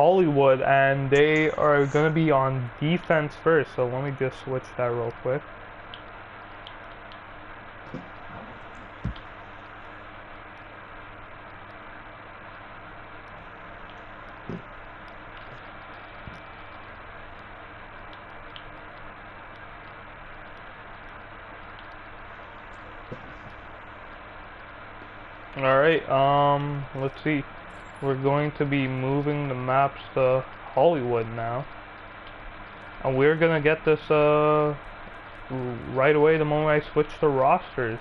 Hollywood, and they are going to be on defense first. So let me just switch that real quick. Alright, let's see. We're going to be moving the maps to Hollywood now. And we're gonna get this, right away the moment I switch to rosters.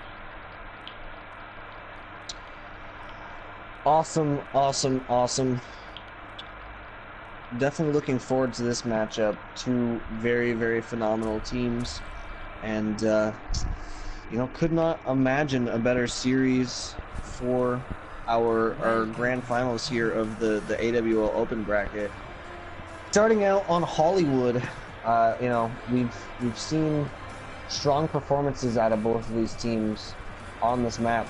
Awesome, awesome, awesome. Definitely looking forward to this matchup. Two very, very phenomenal teams. And, you know, could not imagine a better series for our grand finals here of the AWL Open bracket. Starting out on Hollywood, you know, we've seen strong performances out of both of these teams on this map.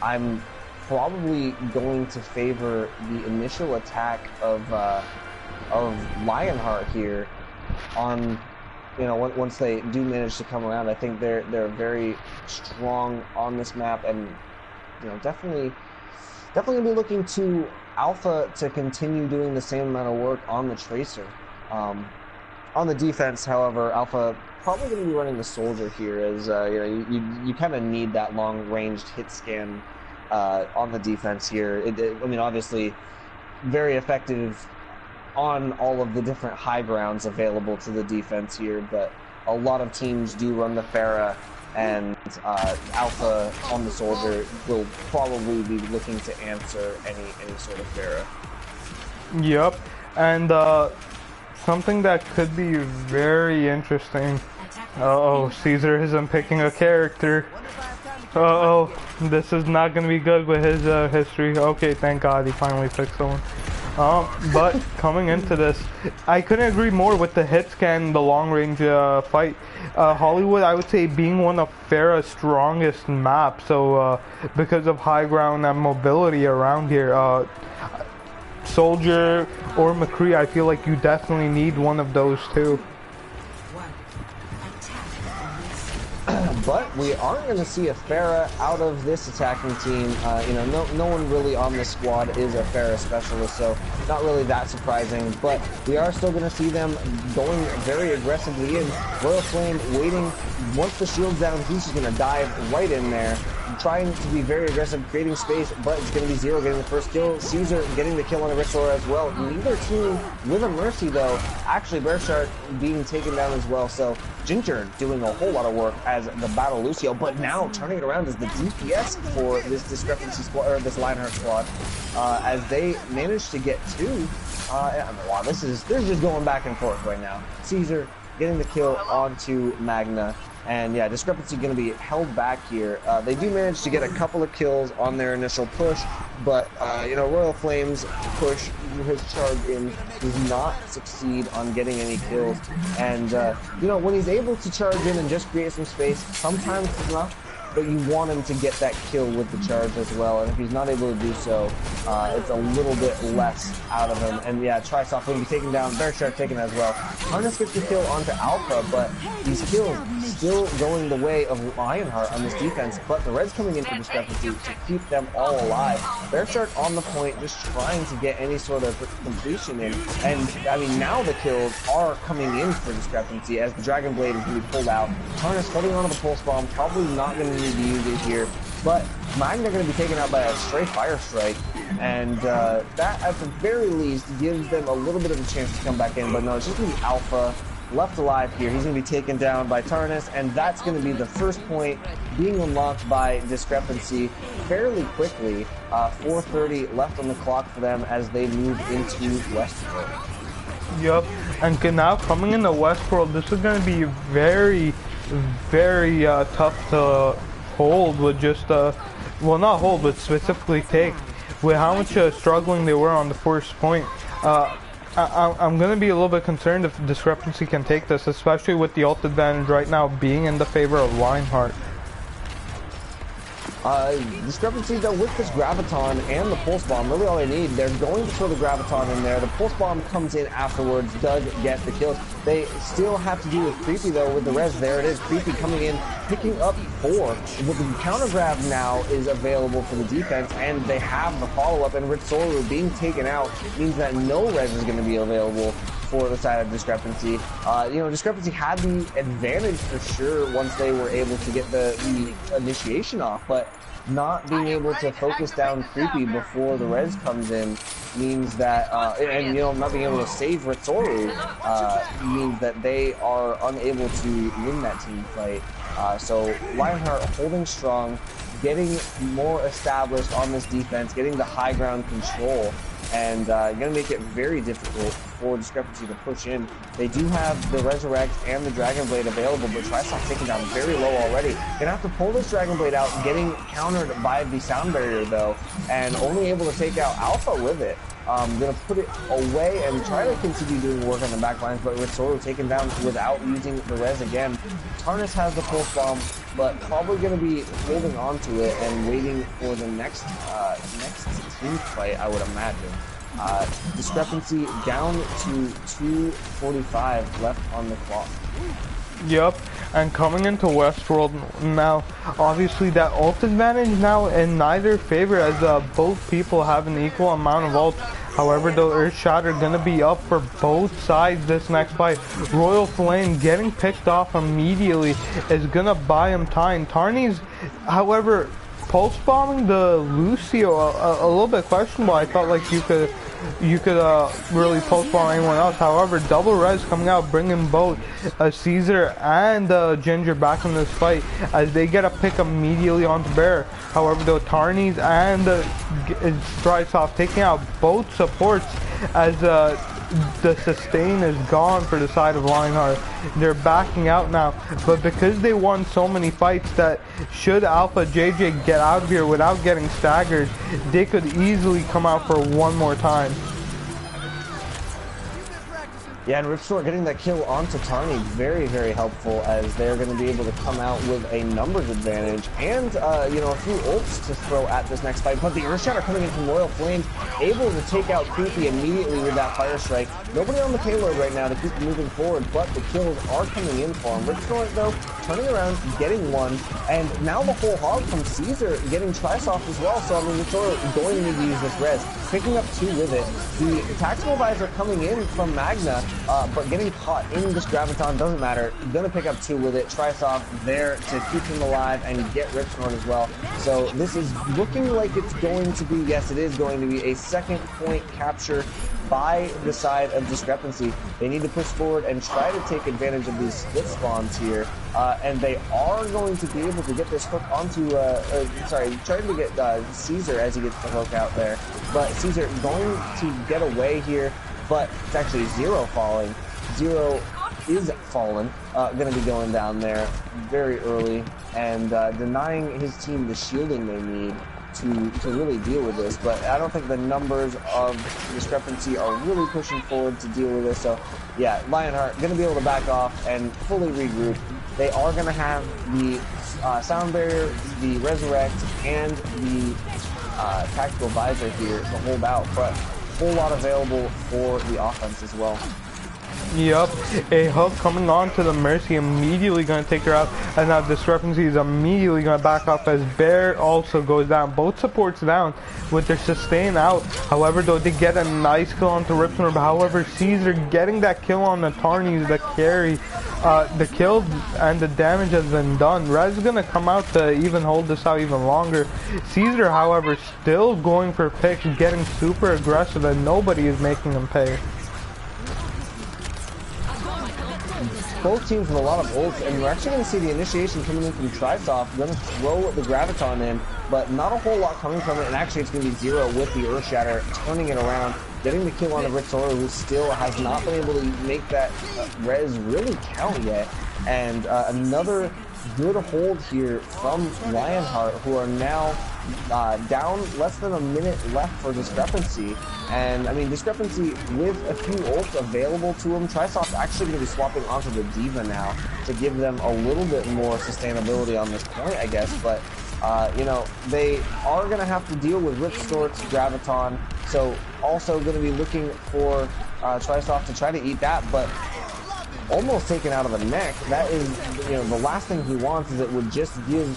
I'm probably going to favor the initial attack of Lionheart here on, you know, once they do manage to come around. I think they're very strong on this map, and you know, definitely gonna be looking to Alpha to continue doing the same amount of work on the Tracer. On the defense, however, Alpha probably going to be running the Soldier here, as you know, you kind of need that long-ranged hit scan on the defense here. I mean, obviously, very effective on all of the different high grounds available to the defense here, but a lot of teams do run the Pharah, and Alpha on the Soldier will probably be looking to answer any sort of Pharah. Yep, and something that could be very interesting. Uh-oh, Caesar isn't picking a character. Uh-oh, this is not going to be good with his history. Okay, thank God he finally picked someone. But coming into this, I couldn't agree more with the hit scan, the long-range fight. Hollywood, I would say, being one of Pharah's strongest maps, so because of high ground and mobility around here, Soldier or McCree, I feel like you definitely need one of those two. But we aren't going to see a Pharah out of this attacking team. You know, no one really on this squad is a Pharah specialist, so not really that surprising. But we are still going to see them going very aggressively in. Royal Flame waiting. Once the shield's down, he's just going to dive right in there, trying to be very aggressive, creating space, but it's going to be Zero getting the first kill. Caesar getting the kill on Arisora as well. Neither team with a Mercy, though. Actually, Bear Shark being taken down as well. So Ginger doing a whole lot of work as the Battle Lucio, but now turning it around as the DPS for this Discrepancy squad, or this Lionheart squad, as they managed to get two. Wow, they're just going back and forth right now. Caesar getting the kill onto Magna. And yeah, Discrepancy going to be held back here. They do manage to get a couple of kills on their initial push, but you know, Royal Flame's push, his charge in, does not succeed on getting any kills. And you know, when he's able to charge in and just create some space, sometimes it's enough, but you want him to get that kill with the charge as well. And if he's not able to do so, it's a little bit less out of him. And yeah, Trisoft will be taken down, Bear Shark taken as well. Harness gets the kill onto Alpha, but these kills still going the way of Lionheart on this defense, but the Reds coming in for Discrepancy to keep them all alive. Bear Shark on the point, just trying to get any sort of completion in. And I mean, now the kills are coming in for Discrepancy as the Dragon Blade is going to be pulled out. Harness holding onto the Pulse Bomb, probably not going to need to use it here, but Magna going to be taken out by a stray Fire Strike, and that at the very least gives them a little bit of a chance to come back in. But no, it's just going to be Alpha left alive here. He's going to be taken down by Tarnus, and that's going to be the first point being unlocked by Discrepancy fairly quickly. 4:30 left on the clock for them as they move into Westworld. Yep, and now coming into Westworld, this is going to be very, very tough to hold with just, well, not hold, but specifically take. With how much struggling they were on the first point. I'm going to be a little bit concerned if Discrepancy can take this, especially with the ult advantage right now being in the favor of Lionheart. Discrepancy though with this Graviton and the Pulse Bomb, really all they need. They're going to throw the Graviton in there. The Pulse Bomb comes in afterwards, does get the kills. They still have to do with Creepy though with the res. There it is, Creepy coming in, picking up 4. With the counter grab now is available for the defense, and they have the follow-up, and Ritsoru being taken out means that no res is going to be available for the side of Discrepancy. You know, Discrepancy had the advantage for sure once they were able to get the initiation off, but not being able to focus down Creepy before the res comes in means that, and you know, not being able to save Ritsoru means that they are unable to win that team fight. So Lionheart holding strong, getting more established on this defense, getting the high ground control, and going to make it very difficult for Discrepancy to push in. They do have the Resurrect and the Dragon Blade available, but Trisoft taken down very low already. Gonna have to pull this Dragon Blade out, getting countered by the Sound Barrier though, and only able to take out Alpha with it. Gonna put it away and try to continue doing work on the back lines, but Ritsoru taken down without using the res again. Tarnus has the Pulse Bomb, but probably gonna be holding on to it and waiting for the next team fight, I would imagine. Discrepancy down to 2:45 left on the clock. Yep, and coming into Westworld now, obviously that ult advantage now in neither favor, as both people have an equal amount of ults. However, the Earth Shatter gonna be up for both sides this next fight. Royal Flame getting picked off immediately is gonna buy him time. Tarny's, however, pulse bombing the Lucio a little bit questionable. I thought like you could really pulse bomb anyone else. However, double res coming out, bringing both Caesar and Ginger back in this fight as they get a pick immediately onto Bear. However, the Tarnies and Drysoft taking out both supports as the sustain is gone for the side of Lionheart. They're backing out now, but because they won so many fights that should Alpha JJ get out of here without getting staggered, they could easily come out for one more time. Yeah, and Ripstore getting that kill onto Tarny, very, very helpful, as they're going to be able to come out with a numbers advantage and, you know, a few ults to throw at this next fight. But the Earthshatter coming in from Royal Flame, able to take out Creepy immediately with that Fire Strike. Nobody on the payload right now to keep moving forward, but the kills are coming in for him. Ripstore, though, turning around, getting one, and now the whole hog from Caesar getting Trisoft as well. So, I mean, Ripstore going to need to use this res, picking up 2 with it. The Tactical Visor coming in from Magna, but getting caught in this Graviton doesn't matter. Gonna pick up 2 with it. Trisoft there to keep him alive and get Ripsnort as well. So this is looking like it's going to be, yes, it is going to be a second point capture by the side of Discrepancy. They need to push forward and try to take advantage of these split spawns here. And they are going to be able to get this hook onto, sorry, trying to get Caesar as he gets the hook out there. But Caesar going to get away here, but it's actually Zero falling. Zero is fallen, going to be going down there very early and denying his team the shielding they need to really deal with this. But I don't think the numbers of Discrepancy are really pushing forward to deal with this. So yeah, Lionheart going to be able to back off and fully regroup. They are going to have the Sound Barrier, the Resurrect, and the Tactical Visor here to hold out, but whole lot available for the offense as well. Yep, a hook coming on to the Mercy, immediately going to take her out, and now Discrepancy is immediately going to back off as Bear also goes down. Both supports down with their sustain out. However, though, they get a nice kill onto Ripsnor. However, Caesar getting that kill on the Tarnies, the carry. The kill and the damage has been done. Rez is going to come out to even hold this out even longer. Caesar, however, still going for picks, getting super aggressive, and nobody is making him pay. Both teams with a lot of ults, and we're actually going to see the initiation coming in from Trisoft. Going to throw the Graviton in, but not a whole lot coming from it, and actually it's going to be Zero with the Earthshatter, turning it around, getting the kill on the Ritsora, who still has not been able to make that res really count yet. And another good hold here from Lionheart, who are now down less than a minute left for Discrepancy. And I mean, Discrepancy with a few ults available to him. Trisoft's actually going to be swapping onto the Diva now to give them a little bit more sustainability on this point, I guess. But You know, they are going to have to deal with Ripstort's Graviton, so also going to be looking for Trisoft to try to eat that, but almost taken out of the neck. That is, you know, the last thing he wants is it would just give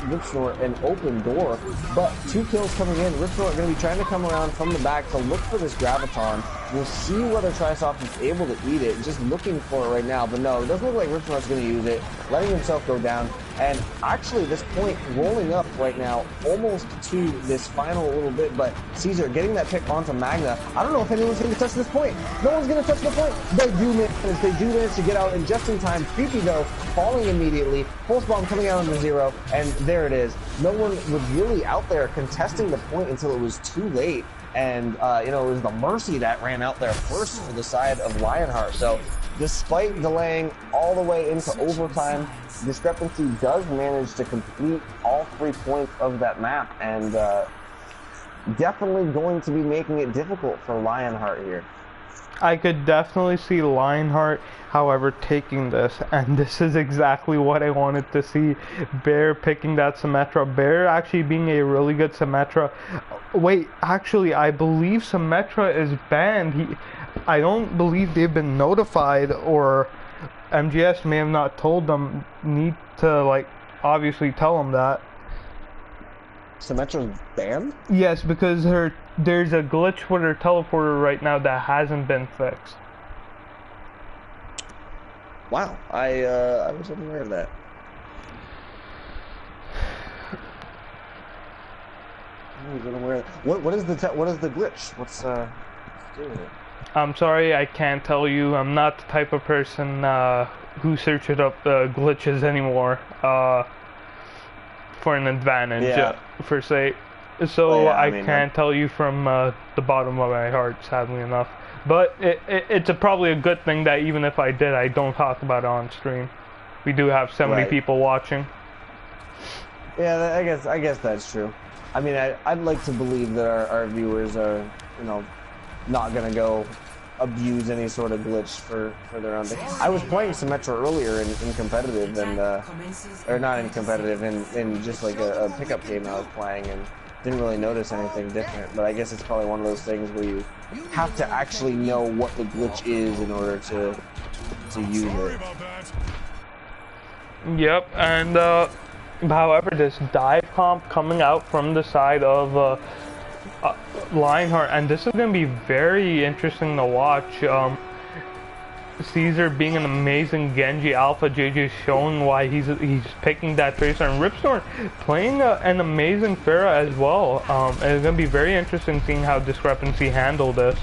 Ripsnort an open door. But 2 kills coming in. Ripsnort going to be trying to come around from the back to look for this Graviton. We'll see whether Trisoft is able to eat it. Just looking for it right now. But no, it doesn't look like Ripsnort's going to use it. Letting himself go down. And actually, this point rolling up right now, almost to this final little bit. But Caesar getting that pick onto Magna. I don't know if anyone's going to touch this point. No one's going to touch the point. They do manage. They do manage to get out, and just in time. Creepy though, falling immediately. Pulse bomb coming out on the 0, and there it is. No one was really out there contesting the point until it was too late. And, you know, it was the Mercy that ran out there first for the side of Lionheart. So, despite delaying all the way into overtime, Discrepancy does manage to complete all 3 points of that map, and definitely going to be making it difficult for Lionheart here. I could definitely see Lionheart, however, taking this, and this is exactly what I wanted to see. Bear picking that Symmetra. Bear actually being a really good Symmetra. Wait, actually, I believe Symmetra is banned. I don't believe they've been notified, or MGS may have not told them. Need to, like, obviously tell them that. Symmetra's banned? Yes, because there's a glitch with her teleporter right now that hasn't been fixed. Wow, I was unaware of that. I was unaware of that. What is the glitch? What's doing it? I'm sorry, I can't tell you. I'm not the type of person who searches up glitches anymore for an advantage, per se. So well, yeah, I mean, can't tell you from the bottom of my heart, sadly enough. But it's probably a good thing that even if I did, I don't talk about it on stream. We do have so many people watching. Yeah, I guess that's true. I mean, I'd like to believe that our viewers are, you know, not gonna go abuse any sort of glitch for their own thing. I was playing Symmetra earlier in competitive, and or not in competitive, in just like a pickup game I was playing, and didn't really notice anything different. But I guess it's probably one of those things where you have to actually know what the glitch is in order to use it. Yep, and however, this dive comp coming out from the side of Lionheart, and this is going to be very interesting to watch. Caesar being an amazing Genji alpha, JJ showing why he's picking that Tracer, and Ripstorm playing an amazing Pharah as well. It's going to be very interesting seeing how Discrepancy handle this.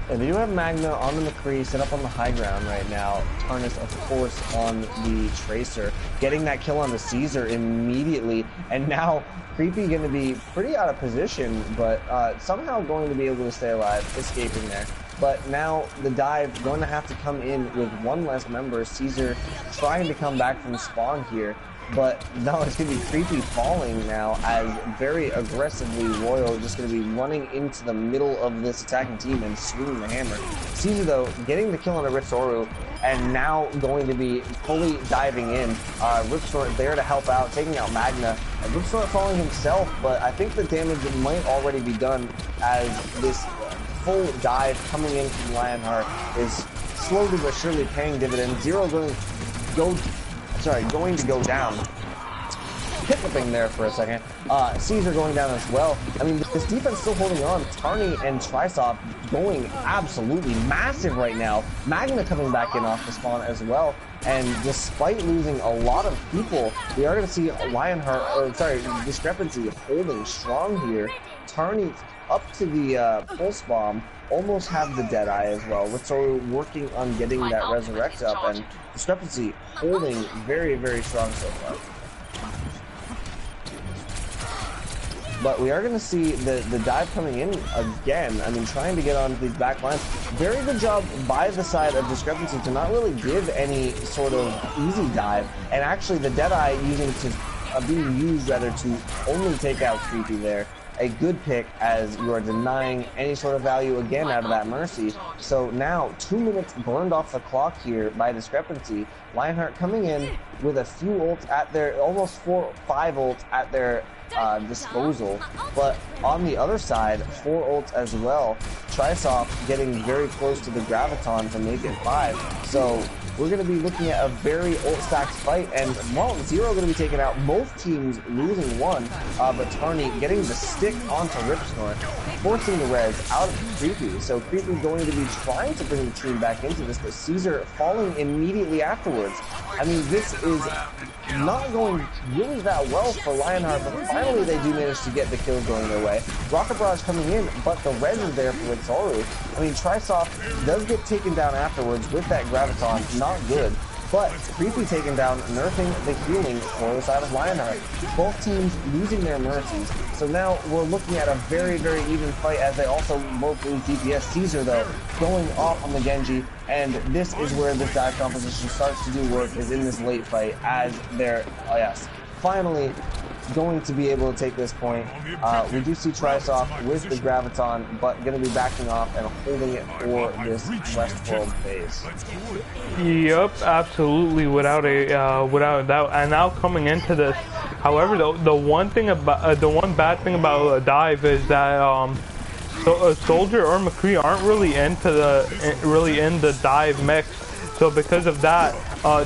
And you have Magna on the McCree, set up on the high ground right now. Tarnus, of course, on the Tracer, getting that kill on the Caesar immediately, and now Creepy going to be pretty out of position, but somehow going to be able to stay alive, escaping there. But now the dive going to have to come in with one less member. Caesar trying to come back from spawn here. But no, it's going to be Creepy falling now, as very aggressively Royal just going to be running into the middle of this attacking team and swinging the hammer. Caesar, though, getting the kill on a Ritsoru, and now going to be fully diving in. Ripsnort there to help out, taking out Magna. Ripsnort falling himself, but I think the damage might already be done, as this full dive coming in from Lionheart is slowly but surely paying dividends. Zero going to go down. Hit-whipping there for a second. Caesar going down as well. I mean, this defense still holding on. Tarny and Trisoft going absolutely massive right now. Magna coming back in off the spawn as well. And despite losing a lot of people, we are going to see Discrepancy holding strong here. Tarny up to the pulse bomb, almost have the Deadeye as well. Ritsoru working on getting that resurrect up, and Discrepancy holding very, very strong so far. But we are going to see the dive coming in again. I mean, trying to get onto these back lines. Very good job by the side of Discrepancy to not really give any sort of easy dive, and actually the Deadeye being used rather to only take out Creepy there. a good pick, as you are denying any sort of value again out of that Mercy. So now 2 minutes burned off the clock here by Discrepancy. Lionheart coming in with a few ults at their, almost 5 ults at their disposal, but on the other side, 4 ults as well. Trisoft getting very close to the Graviton to make it 5. So we're going to be looking at a very ult stacked fight, and well, Zero going to be taken out. Both teams losing one, but Tarny getting the stick onto Ripsnort, forcing the res out of Creepy. So Creepy going to be trying to bring the team back into this, but Caesar falling immediately afterwards. I mean, this is not going really that well for Lionheart, but finally they do manage to get the kills going their way. Rocket Barrage coming in, but the res is there for Ritzaru. I mean, Trisoft does get taken down afterwards with that Graviton, not good. But Creepy taken down, nerfing the healing for the side of Lionheart. Both teams losing their Mercies. So now we're looking at a very, very even fight, as they also both lose DPS. Caesar, though, going off on the Genji, and this is where this dive composition starts to do work, is in this late fight, as they're, oh yes, finally going to be able to take this point. We do see Trisoft with the Graviton, but going to be backing off and holding it for this Westworld phase. Yep, absolutely, without a doubt. And now coming into this, however, the one bad thing about a dive is that so Soldier or McCree aren't really in the dive mix. So because of that,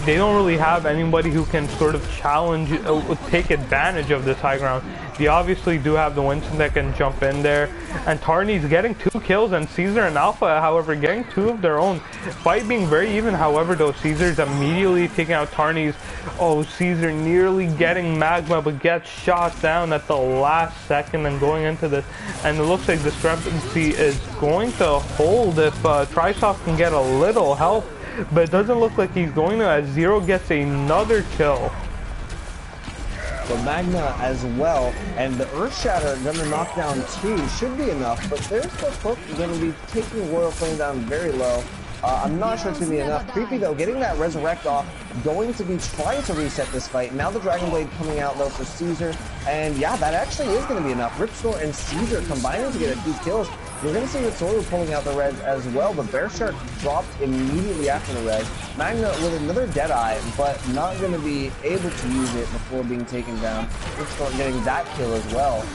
they don't really have anybody who can sort of challenge, take advantage of this high ground. They obviously do have the Winston that can jump in there, and Tarny's getting 2 kills, and Caesar and Alpha, however, getting 2 of their own. Fight being very even, however, though, Caesar's immediately taking out Tarny's. Oh, Caesar nearly getting Magma, but gets shot down at the last second and going into this. And it looks like Discrepancy is going to hold if Trisoft can get a little help. But it doesn't look like he's going to, as Zero gets another kill. So Magna as well, and the Earth Shatter gonna knock down 2 should be enough, but there's the hook gonna be taking Royal Flame down very low. I'm not sure it's gonna be enough. Creepy though, getting that Resurrect off, going to be trying to reset this fight. Now the Dragon Blade coming out though for Caesar, and yeah, that actually is gonna be enough. Ripsnort and Caesar combining to get a few kills. You're going to see Ritzaru pulling out the res as well, but Bear Shark dropped immediately after the res. Magna with another Deadeye, but not going to be able to use it before being taken down. Ripsnort getting that kill as well.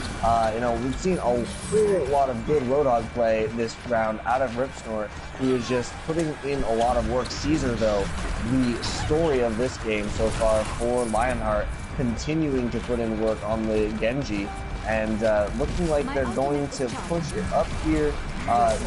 You know, we've seen a whole lot of good Roadhog play this round out of Ripsnort, who is just putting in a lot of work. Caesar, though, the story of this game so far for Lionheart, continuing to put in work on the Genji. And looking like they're going to push it up here,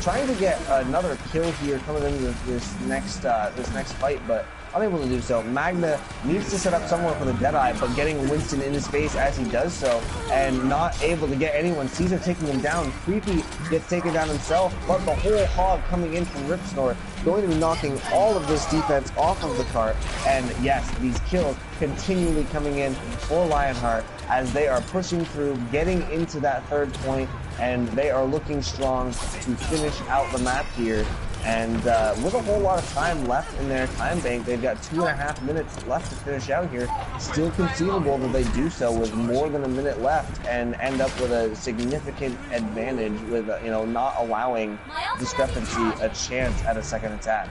trying to get another kill here coming into this next fight, but unable to do so. Magna needs to set up somewhere for the Deadeye, but getting Winston in his face as he does so, and not able to get anyone. Caesar taking him down. Creepy gets taken down himself, but the whole hog coming in from Ripsnort, going to be knocking all of this defense off of the cart. And yes, these kills continually coming in for Lionheart as they are pushing through, getting into that 3rd point, and they are looking strong to finish out the map here. And with a whole lot of time left in their time bank, they've got 2.5 minutes left to finish out here. Still conceivable that they do so with more than a minute left and end up with a significant advantage with, you know, not allowing Discrepancy a chance at a second attack.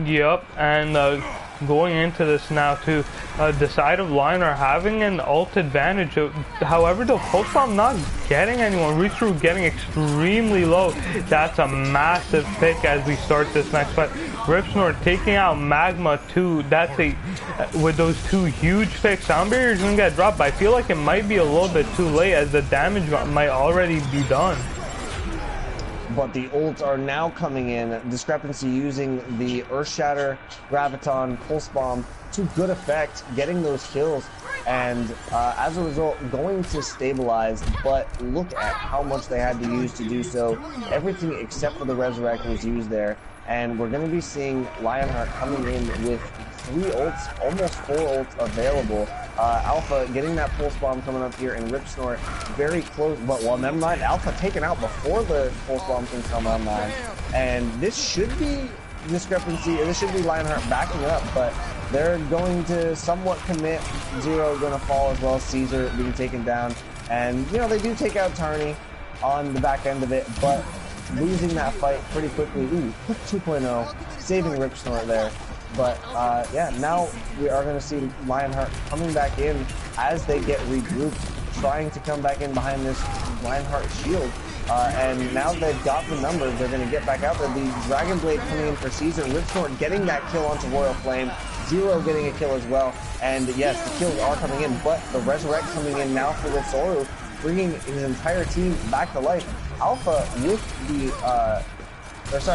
Yep, and going into this now too, the side of line are having an ult advantage. However, the Pulse Bomb not getting anyone. Reach-through getting extremely low. That's a massive pick as we start this next fight. Ripsnort taking out Magma too. That's a, with those 2 huge picks, Sound Barrier's gonna get dropped, but I feel like it might be a little bit too late as the damage might already be done. But the ults are now coming in. Discrepancy using the Earth Shatter, Graviton, Pulse Bomb to good effect, getting those kills, and as a result, going to stabilize. But look at how much they had to use to do so. Everything except for the Resurrect was used there, and we're going to be seeing Lionheart coming in with 3 ults, almost 4 ults available. Alpha getting that Pulse Bomb coming up here, and Ripsnort very close, but well, never mind. Alpha taken out before the Pulse Bomb can come online, and this should be Discrepancy, or this should be Lionheart backing up, but they're going to somewhat commit. Zero going to fall as well as Caesar being taken down. And, you know, they do take out Tarny on the back end of it, but losing that fight pretty quickly. Ooh, 2.0, saving Rip Snort there. But, yeah, now we are going to see Lionheart coming back in as they get regrouped, trying to come back in behind this Lionheart shield. And now they've got the numbers, they're going to get back out there. The Dragon Blade coming in for Caesar, Rip Snort getting that kill onto Royal Flame, Zero getting a kill as well. And yes, the kills are coming in, but the Resurrect coming in now for Ritsoru, bringing his entire team back to life. Alpha with the,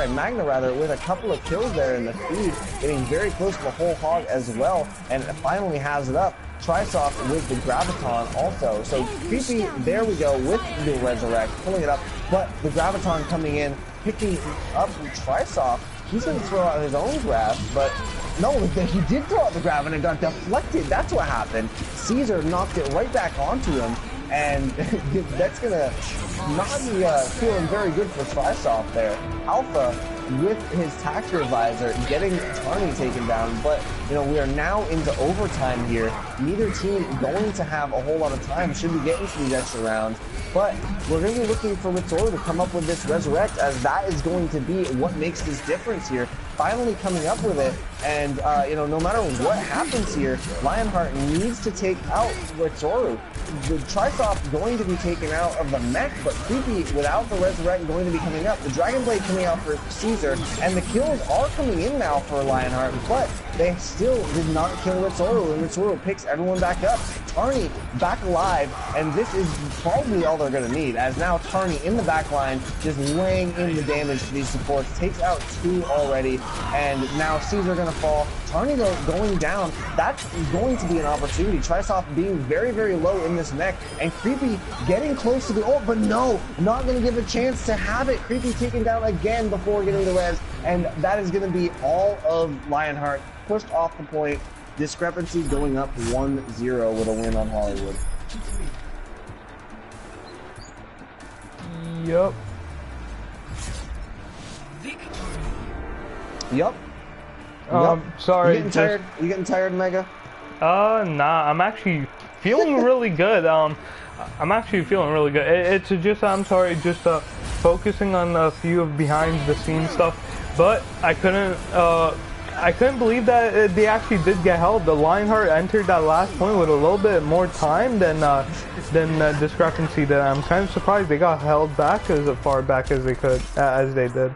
Magna rather, with a couple of kills there in the feed, getting very close to the whole hog as well, and it finally has it up. Trisoft with the Graviton also. So Creepy, there we go, with the Resurrect, pulling it up, but the Graviton coming in, picking up Trisoft. He's going to throw out his own grab, but no, he did throw out the grab and it got deflected. That's what happened. Caesar knocked it right back onto him, and that's going to not be feeling very good for Trisoft there. Alpha with his Tax Revisor getting Tarny taken down, but you know, we are now into overtime here. Neither team going to have a whole lot of time should we get into these extra rounds, but we're going to be looking for Ritsoru to come up with this Resurrect, as that is going to be what makes this difference here. Finally coming up with it, and you know, no matter what happens here, Lionheart needs to take out Ritsoru. The Trisoft going to be taken out of the mech, but Creepy without the Resurrect going to be coming up. The Dragon Blade coming out for Caesar, and the kills are coming in now for Lionheart, but they still did not kill Ritsoru, and Ritsoru picks everyone back up. Tarny back alive, and this is probably all they're going to need, as now Tarny in the back line just laying in the damage to these supports, takes out 2 already, and now Caesar going to fall. Tarny though going down, that's going to be an opportunity. Trisoft being very, very low in this mech, and Creepy getting close to the ult, but no, not going to give a chance to have it. Creepy taken down again before getting the res, and that is going to be all of Lionheart pushed off the point. Discrepancy going up 1-0 with a win on Hollywood. Yup. Yup. Sorry. You getting tired? You getting tired, Mega? Nah. I'm actually feeling really good. I'm actually feeling really good. It's just, I'm sorry, just focusing on a few of behind the scenes stuff, but I couldn't believe that they actually did get held. The Lionheart entered that last point with a little bit more time than Discrepancy did. I'm kind of surprised they got held back as far back as they could, as they did.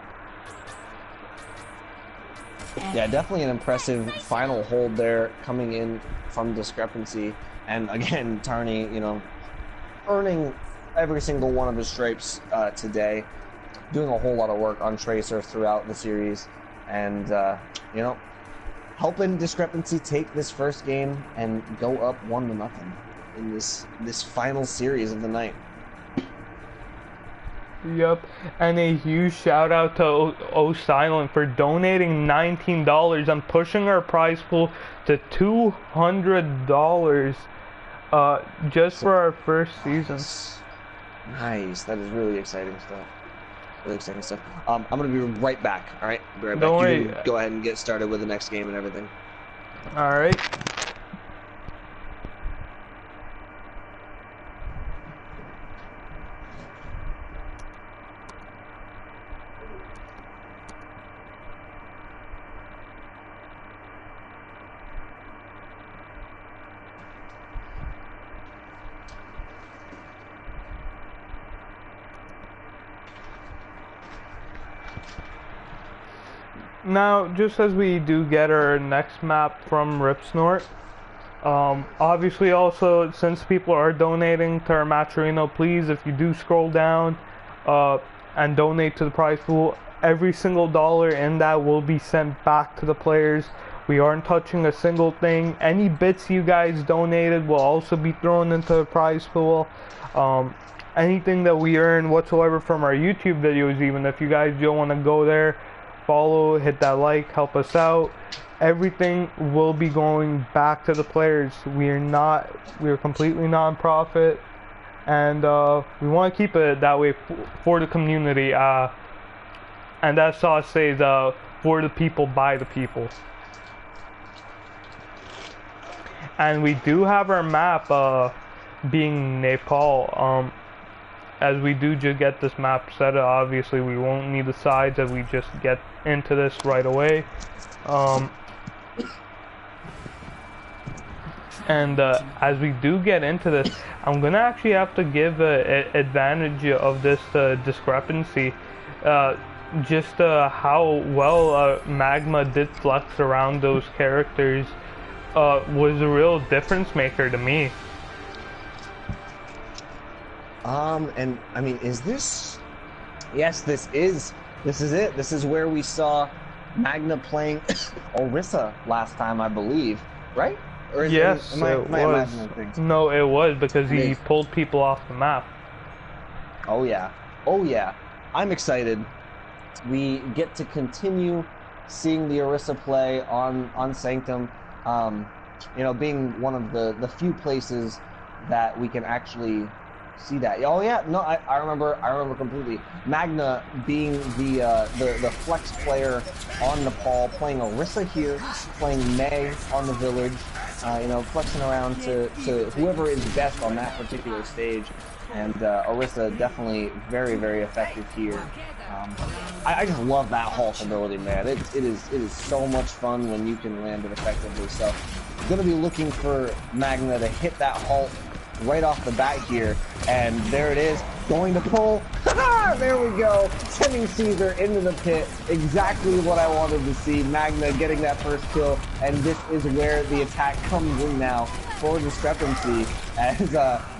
Yeah, definitely an impressive final hold there coming in from Discrepancy. And again, Tarny, you know, earning every single one of his stripes today, doing a whole lot of work on Tracer throughout the series, and you know, helping Discrepancy take this first game and go up 1-0 in this final series of the night. Yep, and a huge shout out to O Silent for donating $19 and pushing our prize pool to $200 just for our first season. Nice, that is really exciting stuff. Really exciting stuff. I'm gonna be right back. All right, be right back. Don't worry. You can go ahead and get started with the next game and everything. All right. Now, just as we do get our next map from Rip Snort, obviously also, since people are donating to our Matcherino, please, if you do scroll down and donate to the prize pool, every single dollar in that will be sent back to the players. We aren't touching a single thing. Any bits you guys donated will also be thrown into the prize pool. Anything that we earn whatsoever from our YouTube videos, even if you guys don't want to go there, follow, hit that like, help us out. Everything will be going back to the players. We are completely non-profit, and we want to keep it that way for the community. And that sauce says for the people, by the people. And we do have our map being Nepal. As we do just get this map set, obviously we won't need the sides as we just get into this right away. And as we do get into this, I'm gonna actually have to give advantage of this discrepancy. Just how well Magma did flex around those characters was a real difference maker to me. And I mean, is this? Yes, this is it. This is where we saw Magna playing Orisa last time, I believe, right? Or is yes, am I imagining things? No, it was because he pulled people off the map. Oh yeah, oh yeah. I'm excited. We get to continue seeing the Orisa play on Sanctum. You know, being one of the few places that we can actually see that. Oh yeah, no, I remember completely. Magna being the flex player on Nepal, playing Orisa here, playing May on the village, you know, flexing around to whoever is best on that particular stage. And Orisa definitely very, very effective here. I just love that halt ability, man. It is so much fun when you can land it effectively. So I'm gonna be looking for Magna to hit that halt right off the bat here, and there it is, going to pull. There we go, sending Caesar into the pit. Exactly what I wanted to see. Magna getting that first kill, and this is where the attack comes in now for Discrepancy, as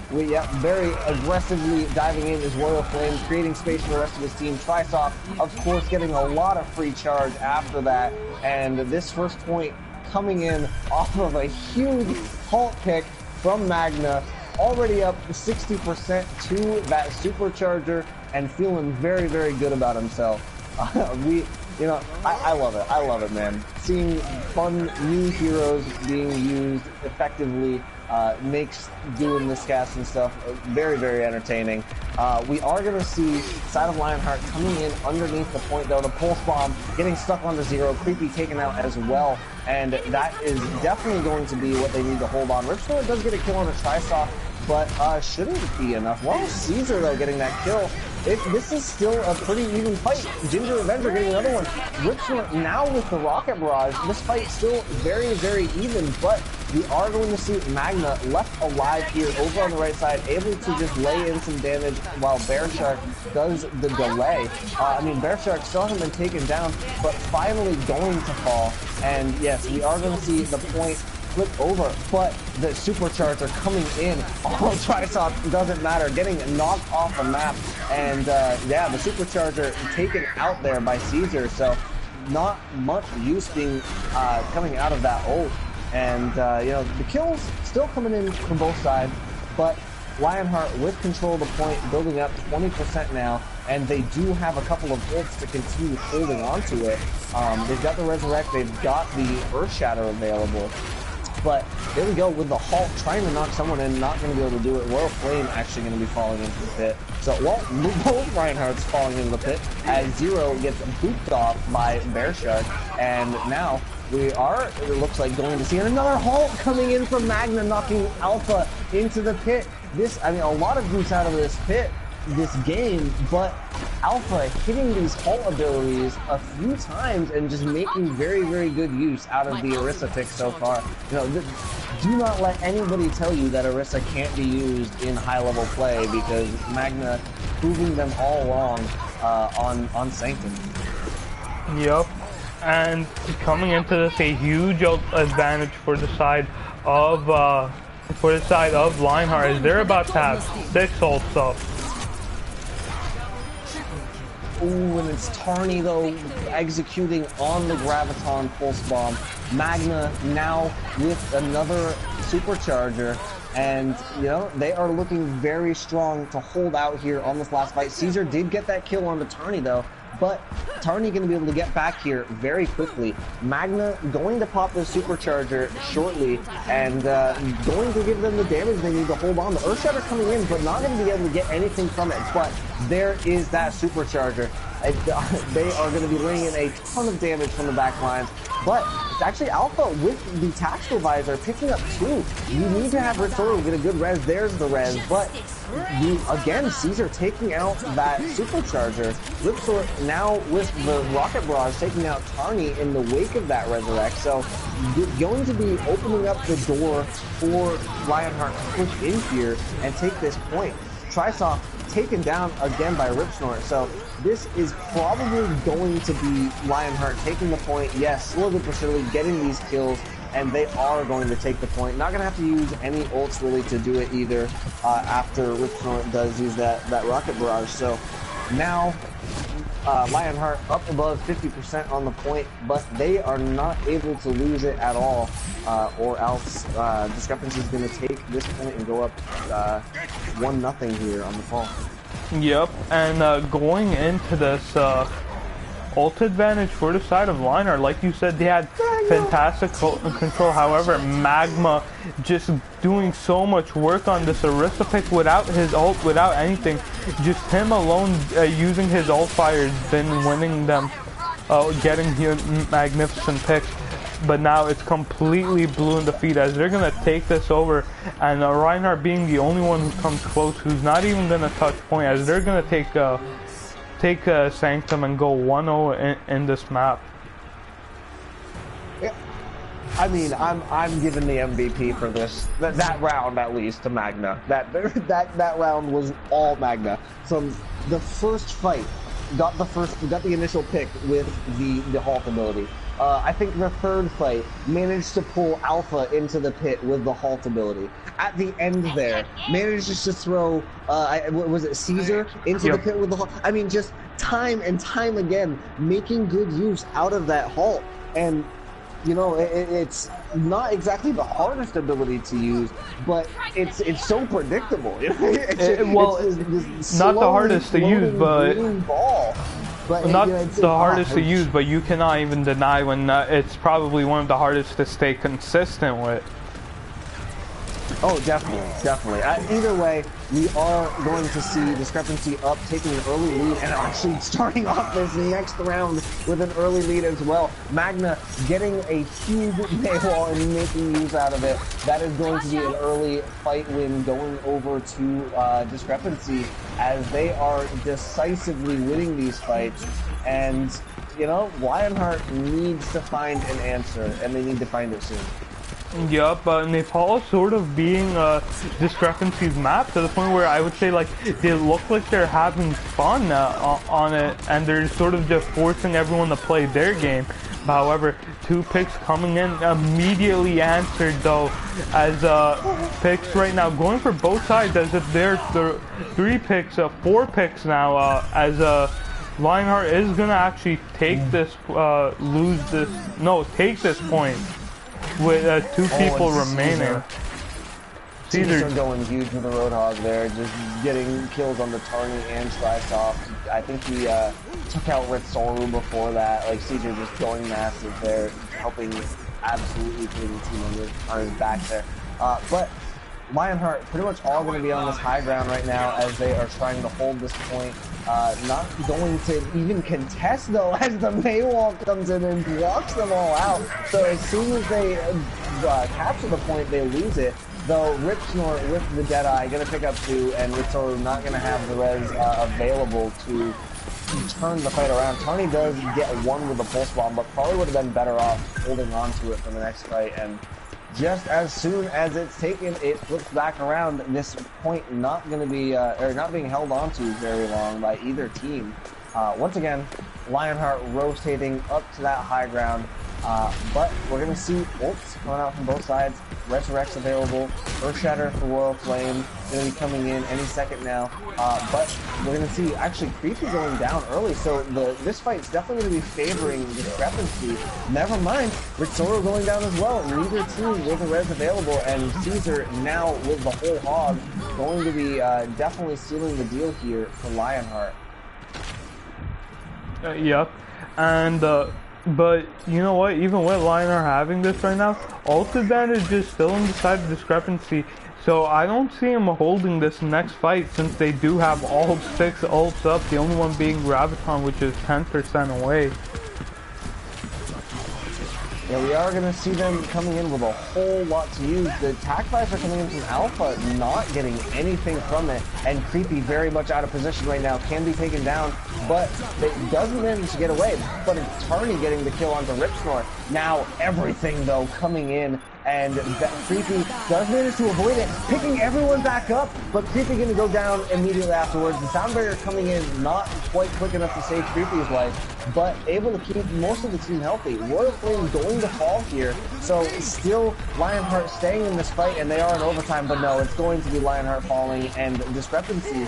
we very aggressively diving in as Royal Flame, creating space for the rest of his team. Trisoft, of course, getting a lot of free charge after that, and this first point coming in off of a huge halt pick from Magna, already up 60% to that supercharger, and feeling very, very good about himself. You know, I love it. I love it, man. Seeing fun new heroes being used effectively makes doing this cast and stuff very, very entertaining. We are going to see side of Lionheart coming in underneath the point, though. The Pulse Bomb getting stuck onto zero. Creepy taken out as well. And that is definitely going to be what they need to hold on. Ripstone does get a kill on a Trisoft, but shouldn't be enough. Well, Caesar, though, getting that kill. This is still a pretty even fight. Ginger Avenger getting another one. Ripstone now with the Rocket Barrage. This fight still very, very even, but we are going to see Magna left alive here over on the right side, able to just lay in some damage while Bear Shark does the delay. I mean, Bear Shark still hasn't been taken down, but finally going to fall. And yes, we are going to see the point flip over, but the supercharger coming in. All Trisoft doesn't matter, getting knocked off the map, and yeah, the supercharger taken out there by Caesar. So not much use being coming out of that ult, and you know, the kills still coming in from both sides, but Lionheart with control of the point, building up 20% now, and they do have a couple of ults to continue holding on to it. They've got the Resurrect, they've got the Earth Shatter available. But there we go with the halt, trying to knock someone in, not going to be able to do it. Royal Flame actually going to be falling into the pit. So, well, both Reinhardt's falling into the pit as Zero gets booped off by Bear Shark. And now we are, it looks like, going to see another halt coming in from Magna, knocking Alpha into the pit. This, I mean, a lot of boosts out of this pit this game, but Alpha hitting these halt abilities a few times and just making very, very good use out of the Orisa pick so far. You know, do not let anybody tell you that Orisa can't be used in high-level play, because Magna proving them all wrong on Sanctum. Yep, and coming into this, a huge advantage for the side of Lionheart, is they're about to have 6 ults up. Ooh, and it's Tarny, though, executing on the Graviton Pulse Bomb. Magna now with another supercharger, and, you know, they are looking very strong to hold out here on this last fight. Caesar did get that kill on the Tarny, though, but Tarny going to be able to get back here very quickly. Magna going to pop this supercharger shortly, and going to give them the damage they need to hold on. The Earthshatter coming in, but not going to be able to get anything from it. But there is that supercharger. they are going to be laying in a ton of damage from the back lines. But it's actually Alpha with the tactical visor picking up 2. You need to have Ritoro get a good res. There's the res. But again, Caesar taking out that supercharger. Ripsort now with the rocket barrage taking out Tarny in the wake of that resurrect. So going to be opening up the door for Lionheart to push in here and take this point. Trisoft taken down again by Ripsnort. So this is probably going to be Lionheart taking the point. Yes, slowly but surely getting these kills, and they are going to take the point. Not going to have to use any ults really to do it either after Ripsnort does use that rocket barrage. So now Lionheart up above 50% on the point, but they are not able to lose it at all, or else Discrepancy is going to take this point and go up 1-0 here on the fall. Yep, and going into this ult advantage for the side of Lionheart, like you said, they had fantastic control. However, Magma just doing so much work on this Arista pick without his ult, without anything. Just him alone using his ult fire has been winning them, getting magnificent picks. But now it's completely blue in the feet as they're going to take this over, and Reinhardt being the only one who comes close, who's not even going to touch point, as they're going to take Sanctum and go 1-0 in this map. Yeah. I mean, I'm giving the MVP for this that round at least to Magna. That round was all Magna. So the first fight got the initial pick with the halt ability. I think the third fight managed to pull Alpha into the pit with the halt ability. At the end there, managed just to throw, was it Caesar into the pit with the halt? I mean, just time and time again, making good use out of that halt. And, you know, it's not exactly the hardest ability to use, but it's so predictable. It's not the hardest to use, but... But not the hardest to use, but you cannot even deny when it's probably one of the hardest to stay consistent with. Oh, definitely. Either way, we are going to see Discrepancy up, taking an early lead, and actually starting off this next round with an early lead as well. Magna getting a huge paywall and making use out of it. That is going to be an early fight win going over to Discrepancy, as they are decisively winning these fights. And, you know, Lionheart needs to find an answer, and they need to find it soon. Yup, Nepal sort of being Discrepancy's map to the point where I would say like they look like they're having fun on it, and they're sort of just forcing everyone to play their game. However, 2 picks coming in immediately answered though, as picks right now going for both sides, as if there's 3 picks, 4 picks now, as Lionheart is gonna actually take this, take this point with 2 people remaining. Caesar going huge with the Roadhog there, just getting kills on the Tarny and Trisoft. I think he took out Ritsoru before that. Like, Caesar just going massive there, helping absolutely putting the team on his back there. But Lionheart pretty much all going to be on this high ground right now as they are trying to hold this point. Not going to even contest though, as the Maywall comes in and blocks them all out. So as soon as they capture the point, they lose it. Though Ripsnort with the Deadeye going to pick up 2, and Ritsoru not going to have the res available to turn the fight around. Tarny does get 1 with the pulse bomb, but probably would have been better off holding on to it for the next fight. And just as soon as it's taken, it flips back around. This point not going to be, or not being held on to very long by either team. Once again, Lionheart rotating up to that high ground. But we're going to see ults coming out from both sides. Resurrect's available. Earthshatter for Royal Flame going to be coming in any second now. But we're going to see actually Creepy going down early. So this fight's definitely going to be favoring Discrepancy. Never mind, Ritsoro going down as well. Neither team with a res available. And Caesar now with the whole hog going to be definitely sealing the deal here for Lionheart. Yep. And but you know what, even with Lionheart having this right now, ult advantage is still on the side of Discrepancy. So I don't see him holding this next fight since they do have all 6 ults up, the only one being Graviton, which is 10% away. Yeah, we are going to see them coming in with a whole lot to use. The attack vibes are coming in from Alpha, not getting anything from it, and Creepy very much out of position right now, can be taken down, but it doesn't manage to get away. But it's Tarny getting the kill onto Ripsnort. Now everything, though, coming in, and Creepy does manage to avoid it, picking everyone back up, but Creepy going to go down immediately afterwards. The sound barrier coming in, not quite quick enough to save Creepy's life, but able to keep most of the team healthy. Royal Flame going to fall here, so still Lionheart staying in this fight, and they are in overtime, but no, it's going to be Lionheart falling, and Discrepancy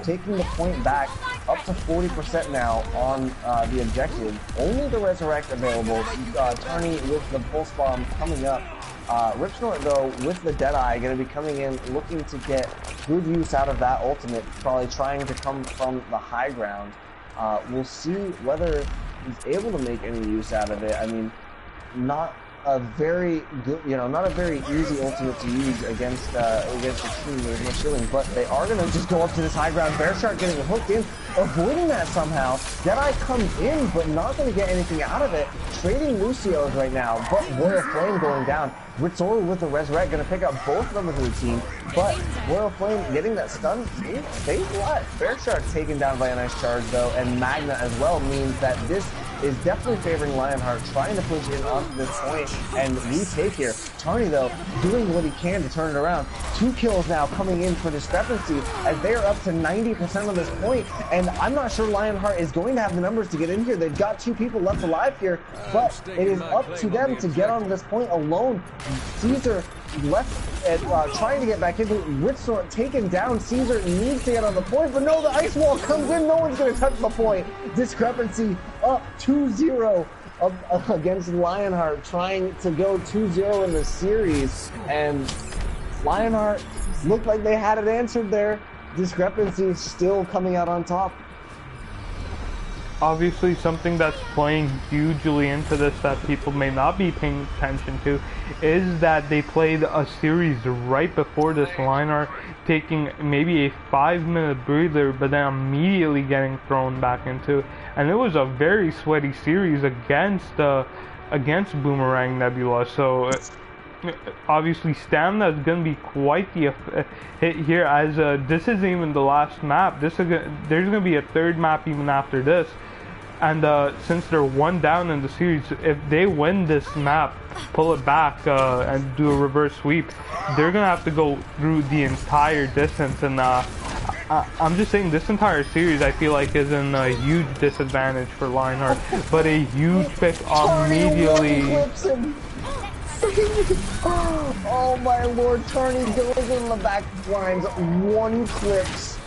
taking the point back up to 40% now on the objective. Only the Resurrect available. Tarny with the Pulse Bomb coming up. Ripsnort, though, with the Deadeye, going to be coming in, looking to get good use out of that ultimate, probably trying to come from the high ground. We'll see whether he's able to make any use out of it. I mean, not a very good, not a very easy ultimate to use against a team with no shielding, but they are going to just go up to this high ground. Bear Shark getting hooked in, avoiding that somehow. Deadeye comes in, but not going to get anything out of it. Trading Lucio's right now, but Royal Flame going down. Ritzoru with the Resurrect going to pick up both members of the team, but Royal Flame getting that stun stays alive. Bear Shark taken down by a nice charge, though, and Magna as well means that this is definitely favoring Lionheart, trying to push in onto this point and retake here. Tarny, though, doing what he can to turn it around. 2 kills now coming in for Discrepancy as they are up to 90% on this point, and I'm not sure Lionheart is going to have the numbers to get in here. They've got 2 people left alive here, but it is up to them to get on this point alone. Caesar left at trying to get back into it. Ripsnort taken down. Caesar needs to get on the point, but no, the ice wall comes in. No one's going to touch the point. Discrepancy up 2-0 against Lionheart, trying to go 2-0 in the series, and Lionheart looked like they had it answered there. Discrepancy still coming out on top. Obviously, something that's playing hugely into this that people may not be paying attention to is that they played a series right before this, Lionheart taking maybe a 5-minute breather, but then immediately getting thrown back into, and it was a very sweaty series against Boomerang Nebula. So obviously stamina is going to be quite the hit here, as this isn't even the last map. There's going to be a 3rd map even after this. And since they're 1 down in the series, if they win this map, pull it back, and do a reverse sweep, they're going to have to go through the entire distance. And I'm just saying, this entire series, I feel like, is in a huge disadvantage for Lionheart. But a huge pick immediately. Oh my lord, Tarny goes in the back lines, 1 clips.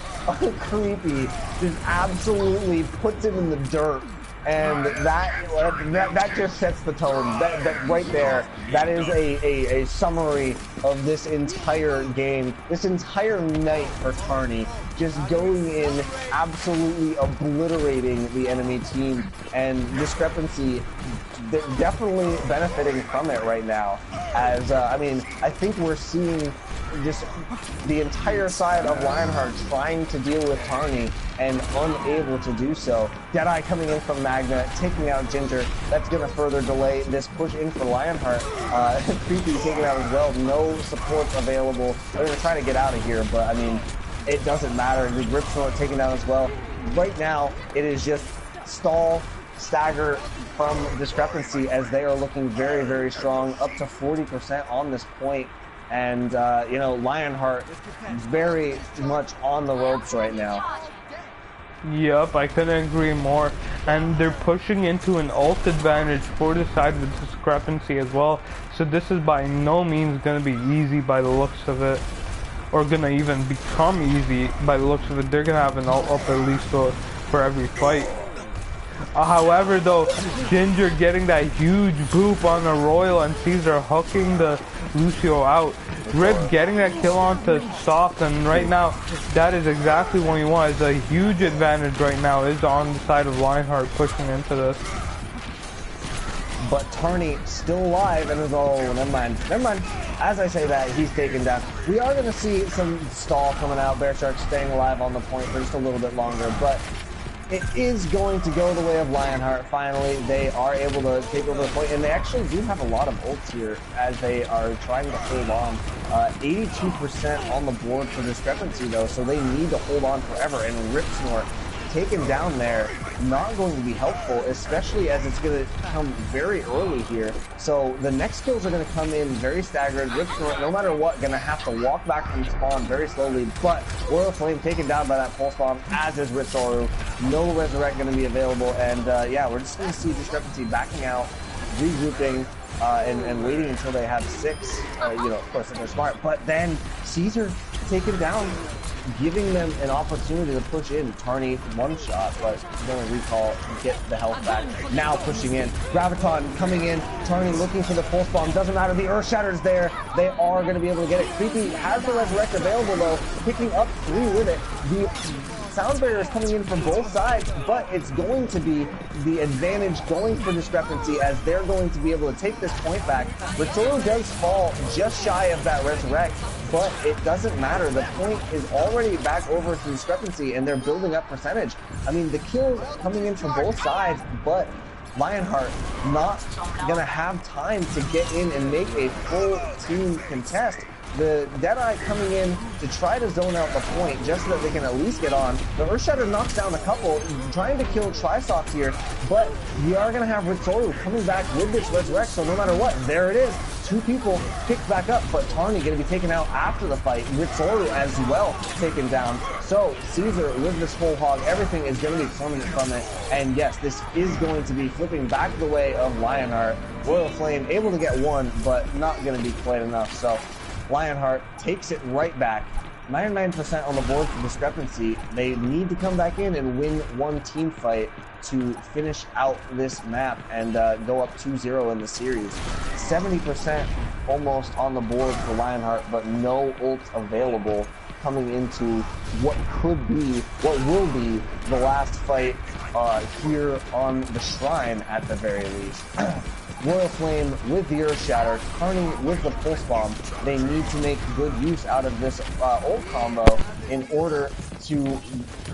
Creepy just absolutely puts him in the dirt, and that just sets the tone. That right there, that is a summary of this entire game, this entire night for Tarny, just going in, absolutely obliterating the enemy team, and Discrepancy definitely benefiting from it right now. As I mean, I think we're seeing just the entire side of Lionheart trying to deal with Tarny and unable to do so. Deadeye coming in from Magna, taking out Ginger. That's going to further delay this push in for Lionheart. Creepy taken out as well. No support available. They're going to try to get out of here, but I mean, it doesn't matter. The Ripsnort taken down as well. Right now, it is just stall, stagger from Discrepancy, as they are looking very, very strong, up to 40% on this point. And, Lionheart very much on the ropes right now. Yep, I couldn't agree more. And they're pushing into an ult advantage for the side of Discrepancy as well. So this is by no means going to be easy by the looks of it. Or going to even become easy by the looks of it. They're going to have an ult up at least for every fight. However, though, Ginger getting that huge boop on the Royal, and Caesar hooking the Lucio out. Rip getting that kill onto Soft, and right now, that is exactly what he wants. A huge advantage right now is on the side of Lionheart pushing into this. but Tarney still alive, and is, oh, never mind. As I say that, he's taken down. We are going to see some stall coming out. Bear Shark staying alive on the point for just a little bit longer, but it is going to go the way of Lionheart. Finally, they are able to take over the point, and they actually do have a lot of ults here as they are trying to hold on. 82% on the board for Discrepancy, though, so they need to hold on forever, and Rip Snort taken down there, not going to be helpful, especially as it's going to come very early here. So the next kills are going to come in very staggered. Rip Snort, no matter what, going to have to walk back from spawn very slowly, but Royal Flame taken down by that pulse bomb, as is Ritzoru. No Resurrect going to be available, and yeah, we're just going to see Discrepancy backing out, regrouping, and waiting until they have 6, you know, of course, if they're smart. But then Caesar taken down, giving them an opportunity to push in. Tarney one shot, but going to recall, get the health back. Now pushing in. Graviton coming in. Tarney looking for the pulse bomb. Doesn't matter. The Earth Shatter's there. They are going to be able to get it. Creepy has the Resurrect available, though, picking up 3 with it. The sound barrier is coming in from both sides, but it's going to be the advantage going for Discrepancy, as they're going to be able to take this point back. Ritzoru does fall just shy of that Resurrect, but it doesn't matter. The point is already back over to Discrepancy, and they're building up percentage. I mean, the kills coming in from both sides, but Lionheart not going to have time to get in and make a full team contest. The Deadeye coming in to try to zone out the point just so that they can at least get on. The Earthshatter knocks down a couple, trying to kill Trisox here, but we are going to have Ritzoru coming back with this Resurrect, so no matter what, there it is. 2 people picked back up, but Tarney going to be taken out after the fight. Ritzoru as well taken down. So Caesar with this whole hog, everything is going to be permanent from it. And yes, this is going to be flipping back the way of Lionheart. Royal Flame able to get 1, but not going to be quite enough. So Lionheart takes it right back. 99% on the board for Discrepancy. They need to come back in and win 1 team fight to finish out this map and go up 2-0 in the series. 70% almost on the board for Lionheart, but no ults available coming into what could be, what will be the last fight here on the Shrine at the very least. Royal Flame with the Earth Shatter, Tarney with the Pulse Bomb. They need to make good use out of this ult combo in order to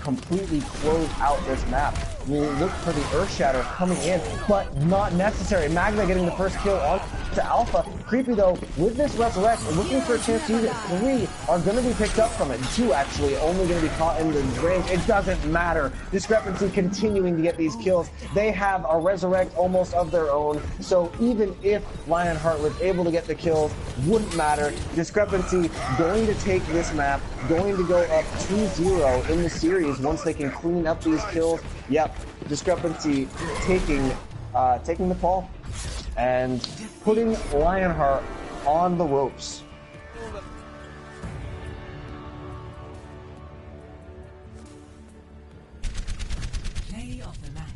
completely close out this map. We'll look for the Earth Shatter coming in, but not necessary. Magna getting the first kill on to Alpha. Creepy though, with this Resurrect, looking for a chance to use it. 3 are going to be picked up from it. 2 actually only going to be caught in the range. It doesn't matter. Discrepancy continuing to get these kills. They have a Resurrect almost of their own, so even if Lionheart was able to get the kills, wouldn't matter. Discrepancy going to take this map, going to go up 2-0 in the series once they can clean up these kills. Yep, Discrepancy taking the fall and putting Lionheart on the ropes. Play of the match.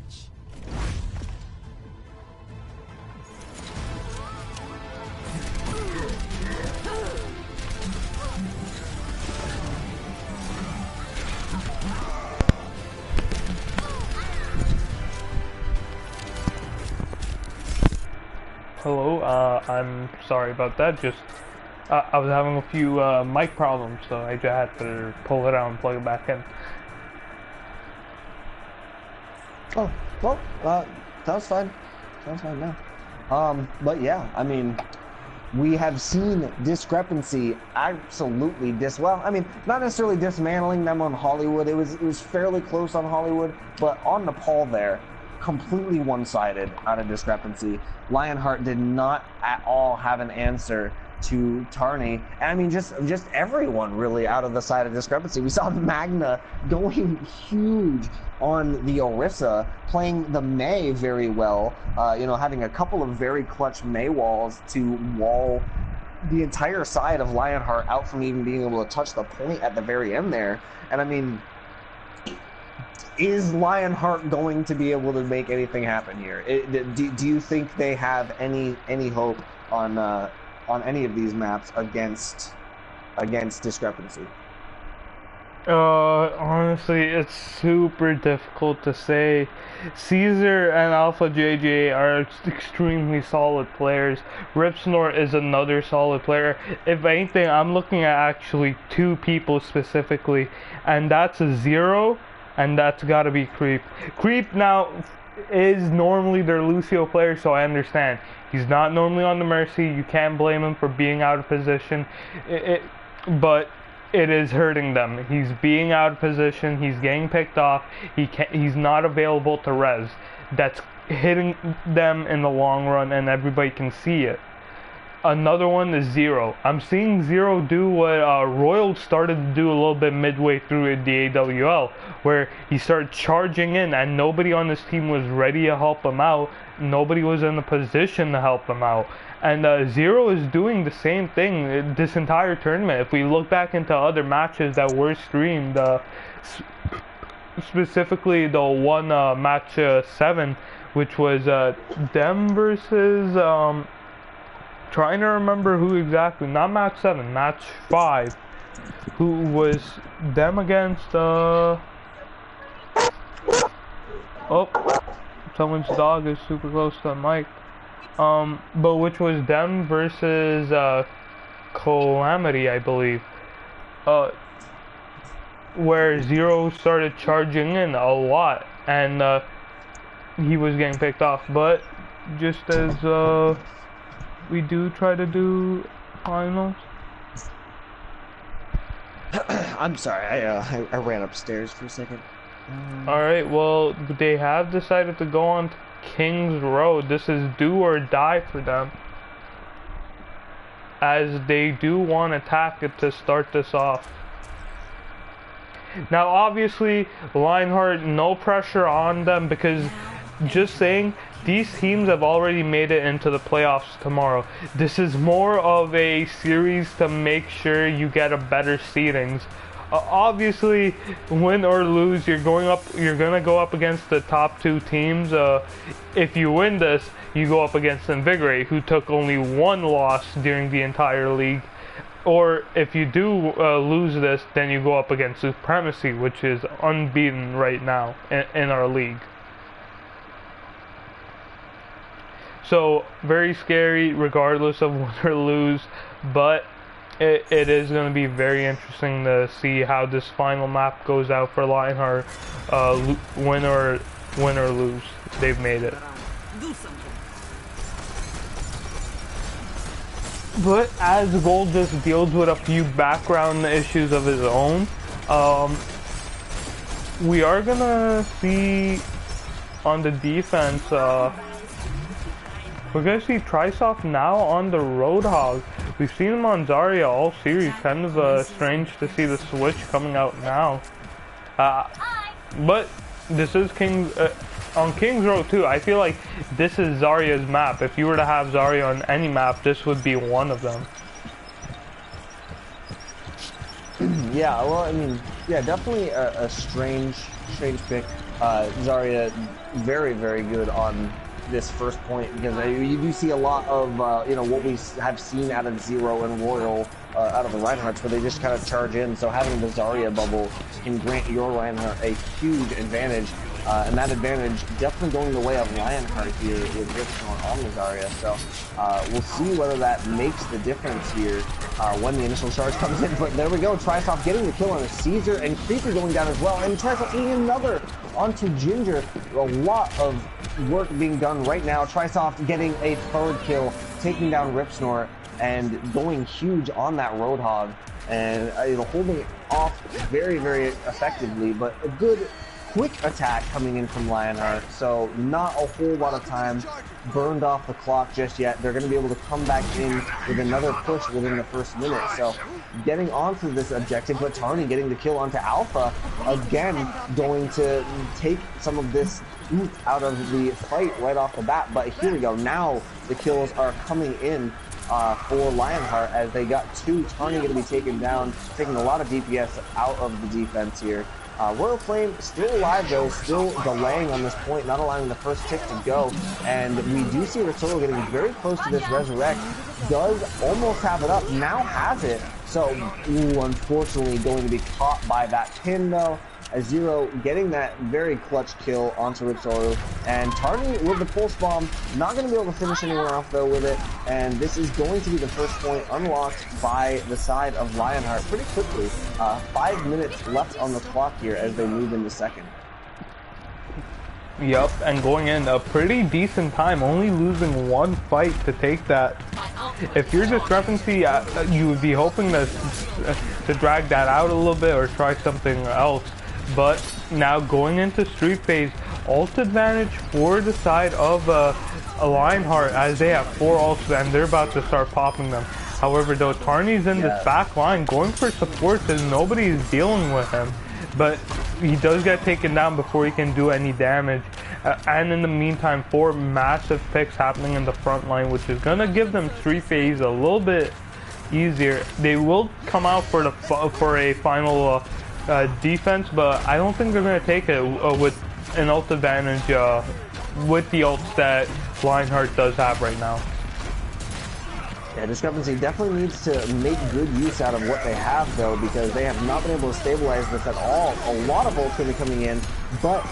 Hello, I'm sorry about that. Just I was having a few mic problems, so I just had to pull it out and plug it back in. Oh, well, sounds fine. Sounds fine now. But yeah, I mean, we have seen Discrepancy absolutely well, I mean, not necessarily dismantling them on Hollywood. It was fairly close on Hollywood, but on Nepal there, completely one-sided out of Discrepancy. Lionheart did not at all have an answer to Tarney, and I mean just everyone really out of the side of Discrepancy. We saw Magna going huge on the Orisa, playing the Mei very well, you know, having a couple of very clutch Mei walls to wall the entire side of Lionheart out from even being able to touch the point at the very end there. And I mean, is Lionheart going to be able to make anything happen here? Do you think they have any hope on any of these maps against Discrepancy? Honestly, it's super difficult to say. Caesar and Alpha JJ are extremely solid players. Ripsnort is another solid player. If anything, I'm looking at actually two people specifically, and that's a Zero, and that's gotta be Creep. Creep now is normally their Lucio player, so I understand. He's not normally on the Mercy. You can't blame him for being out of position. But it is hurting them. He's being out of position. He's getting picked off. He's not available to res. That's hitting them in the long run, and everybody can see it. Another one is Zero. I'm seeing Zero do what Royal started to do a little bit midway through the AWL, where he started charging in, and nobody on this team was ready to help him out. Nobody was in a position to help him out. And Zero is doing the same thing this entire tournament. If we look back into other matches that were streamed, specifically the one match 7, which was them versus trying to remember who exactly, not match 7, match 5, who was them against oh, someone's dog is super close to the mic. But which was them versus Calamity, I believe. Where Zero started charging in a lot, and he was getting picked off. But just as we do try to do finals. I'm sorry, I ran upstairs for a second. Alright, well, they have decided to go on to King's Road. This is do or die for them, as they do want to attack it to start this off. Now obviously Lionheart, no pressure on them, because just saying, these teams have already made it into the playoffs tomorrow. This is more of a series to make sure you get a better seedings. Obviously, win or lose, you're gonna go up against the top 2 teams. If you win this, you go up against Invigorate, who took only 1 loss during the entire league. Or if you do lose this, then you go up against Supremacy, which is unbeaten right now in our league. So very scary regardless of win or lose, but it is going to be very interesting to see how this final map goes out for Lionheart. Win or lose, they've made it. But as Gold just deals with a few background issues of his own, we are gonna see on the defense, we're gonna see Trisoft now on the Roadhog. We've seen him on Zarya all series. Kind of strange to see the switch coming out now. But this is on King's Road too. I feel like this is Zarya's map. If you were to have Zarya on any map, this would be one of them. Yeah, well, I mean, yeah, definitely a strange pick. Zarya, very, very good on this first point, because you do see a lot of you know, what we have seen out of Zero and Royal, out of the Reinhardts, where they just kind of charge in. So having the Zarya bubble can grant your Reinhardt a huge advantage, and that advantage definitely going the way of Lionheart here with Ripsnort on the Zarya. So we'll see whether that makes the difference here when the initial charge comes in. But there we go, Trisoft getting the kill on a Caesar, and Creeper going down as well, and Trisoft eating another onto Ginger. A lot of work being done right now. Trisoft getting a 3rd kill, taking down Ripsnort, and going huge on that Roadhog, and holding it off very, very effectively. But a good quick attack coming in from Lionheart, so not a whole lot of time burned off the clock just yet. They're going to be able to come back in with another push within the first minute. So getting onto this objective, but Tarny getting the kill onto Alpha, again going to take some of this out of the fight right off the bat. But here we go, now the kills are coming in for Lionheart, as they got 2. Tarny going to be taken down, taking a lot of DPS out of the defense here. Royal Flame still alive though, still delaying on this point, not allowing the first tick to go. And we do see Rotolo getting very close to this resurrect. Does almost have it up, now has it. So, unfortunately going to be caught by that pin though. Zero getting that very clutch kill onto Ritsoru, and Tarny with the pulse bomb, not going to be able to finish anyone off though with it, and this is going to be the first point unlocked by the side of Lionheart pretty quickly. 5 minutes left on the clock here as they move into second. Yup, and going in a pretty decent time, only losing one fight to take that. If you're Discrepancy, you would be hoping to drag that out a little bit or try something else. But now going into Street Phase, ult advantage for the side of Lionheart as they have 4 ults and they're about to start popping them. However, though, Tarny's in this back line going for support as nobody is dealing with him. But he does get taken down before he can do any damage. And in the meantime, 4 massive picks happening in the front line, which is going to give them Street Phase a little bit easier. They will come out for a final defense, but I don't think they're going to take it with an ult advantage with the ults that Lionheart does have right now. Yeah, Discrepancy definitely needs to make good use out of what they have though, because they have not been able to stabilize this at all. A lot of ults going to be coming in, but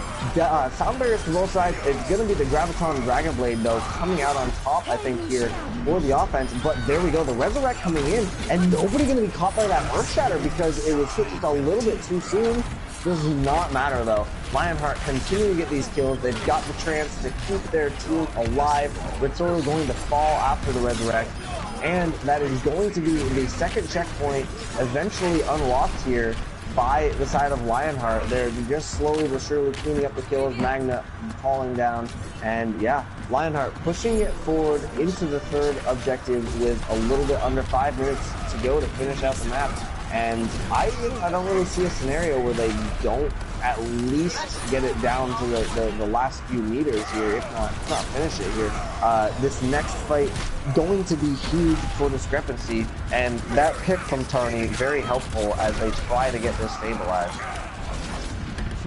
sound barriers from both sides. It's going to be the Graviton Dragon Blade though coming out on top, I think, here for the offense. But there we go, the Resurrect coming in, and nobody going to be caught by that Earth Shatter because it was switched a little bit too soon. Does not matter though. Lionheart continue to get these kills. They've got the chance to keep their team alive. Ritsoru going to fall after the Resurrect. And that is going to be the second checkpoint eventually unlocked here by the side of Lionheart. They're just slowly but surely cleaning up the kills, Magna falling down, and yeah, Lionheart pushing it forward into the third objective with a little bit under 5 minutes to go to finish out the map. And I don't really see a scenario where they don't at least get it down to the last few meters here, if not finish it here. This next fight going to be huge for Discrepancy, and that pick from Tarny very helpful as they try to get this stabilized.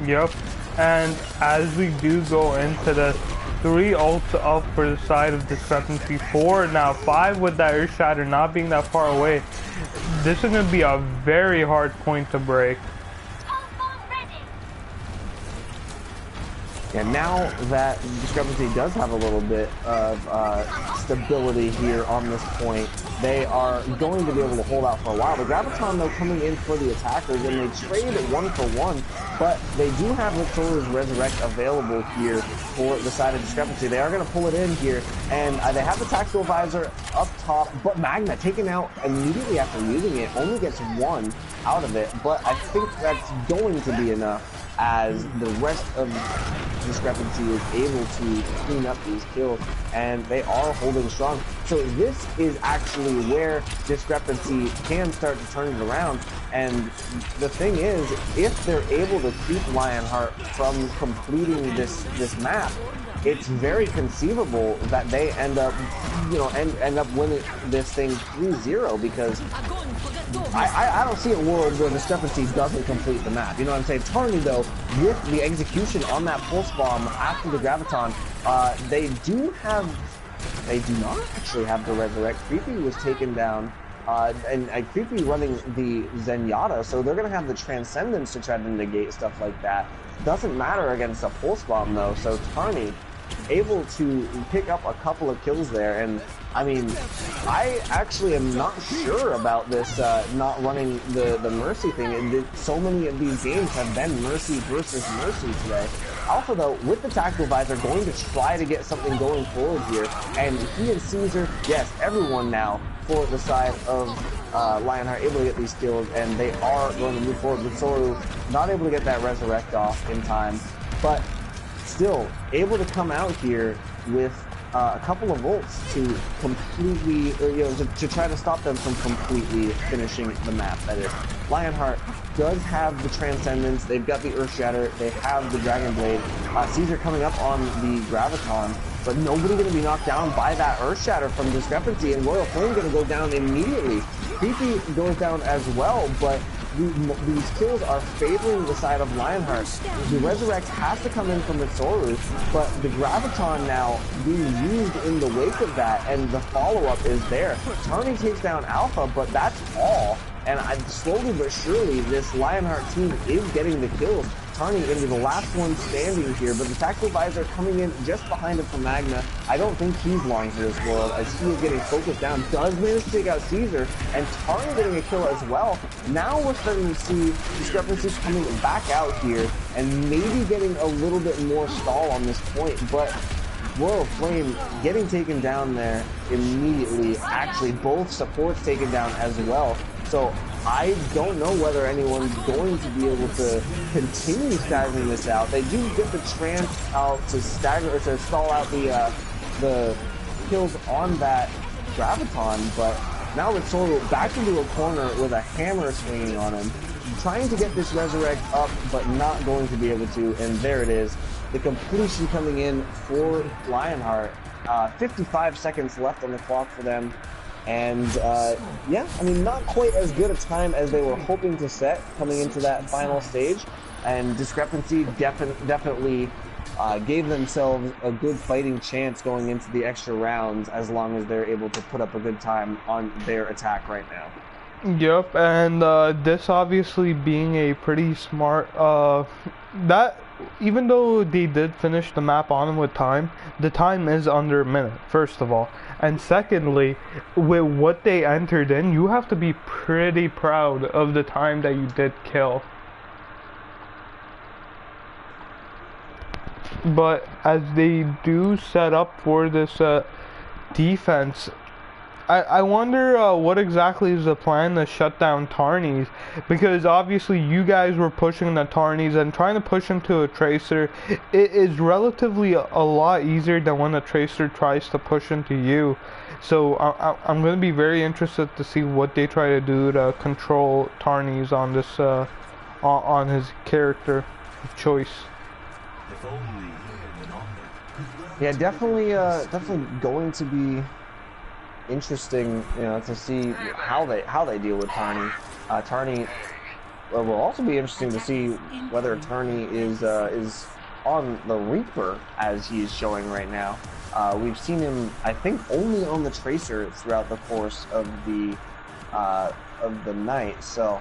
Yep, and as we do go into the 3 ults up for the side of Discrepancy, 4 now 5 with that Earth Shatter not being that far away. This is going to be a very hard point to break. Yeah, now that Discrepancy does have a little bit of stability here on this point, they are going to be able to hold out for a while. The Graviton, though, coming in for the attackers, and they trade 1 for 1, but they do have Ritsoru's Resurrect available here for the side of Discrepancy. They are going to pull it in here, and they have the Tactical Visor up top, but Magna taken out immediately after using it, only gets 1 out of it, but I think that's going to be enough as the rest of Discrepancy is able to clean up these kills, and they are holding strong. So this is actually where Discrepancy can start to turn it around, and the thing is, if they're able to keep Lionheart from completing this map, it's very conceivable that they end up, end up winning this thing 3-0, because I don't see a world where Discrepancy doesn't complete the map. You know what I'm saying? Tarny, though, with the execution on that pulse bomb after the Graviton, they do not actually have the Resurrect. Creepy was taken down, and Creepy running the Zenyatta, so they're going to have the Transcendence to try to negate stuff like that. Doesn't matter against a pulse bomb, though, so Tarny able to pick up a couple of kills there. And I mean, I actually am not sure about this not running the Mercy thing, and so many of these games have been Mercy versus Mercy today. Alpha, though, with the Tactical Visor, going to try to get something going forward here, and he and Caesar, yes, everyone now for the side of Lionheart able to get these kills, and they are going to move forward with Soru not able to get that Resurrect off in time, but still able to come out here with a couple of ults to completely, to try to stop them from completely finishing the map. That is, Lionheart does have the Transcendence, they've got the Earth Shatter, they have the Dragon Blade. Caesar coming up on the Graviton, but nobody going to be knocked down by that Earth Shatter from Discrepancy, and Royal Flame going to go down immediately. Creepy goes down as well, but these kills are favoring the side of Lionheart. The Resurrect has to come in from Mitsoru, but the Graviton now being used in the wake of that, and the follow-up is there. Tarny takes down Alpha, but that's all. And slowly but surely, this Lionheart team is getting the kills. Tarny into the last one standing here, but the Tactical Visor coming in just behind him from Magna. I don't think he's long for this world, as he is getting focused down. Does manage to take out Caesar, and Tarny getting a kill as well. Now we're starting to see Discrepancy coming back out here, and maybe getting a little bit more stall on this point, but Royal Flame getting taken down there immediately. Actually, both supports taken down as well. So I don't know whether anyone's going to be able to continue staggering this out. They do get the trance out to stagger, or to stall out the kills on that Graviton, but now it's sort of back into a corner with a hammer swinging on him, trying to get this Resurrect up, but not going to be able to, and there it is. The completion coming in for Lionheart. 55 seconds left on the clock for them. And yeah, I mean, not quite as good a time as they were hoping to set coming into that final stage. And Discrepancy definitely gave themselves a good fighting chance going into the extra rounds, as long as they're able to put up a good time on their attack right now. Yep, and this obviously being a pretty smart, that even though they did finish the map on with time, the time is under a minute, first of all. And secondly, with what they entered in, you have to be pretty proud of the time that you did kill. But as they do set up for this defense, I wonder what exactly is the plan to shut down Tarnies, because obviously you guys were pushing the Tarnies, and trying to push into a Tracer, it is relatively a lot easier than when a Tracer tries to push into you. So I'm going to be very interested to see what they try to do to control Tarnies on this on his character of choice. Yeah, definitely going to be interesting, you know, to see how they deal with Tarny. Tarny will also be interesting to see whether Tarny is on the Reaper as he is showing right now. We've seen him, I think, only on the Tracer throughout the course of the night. So,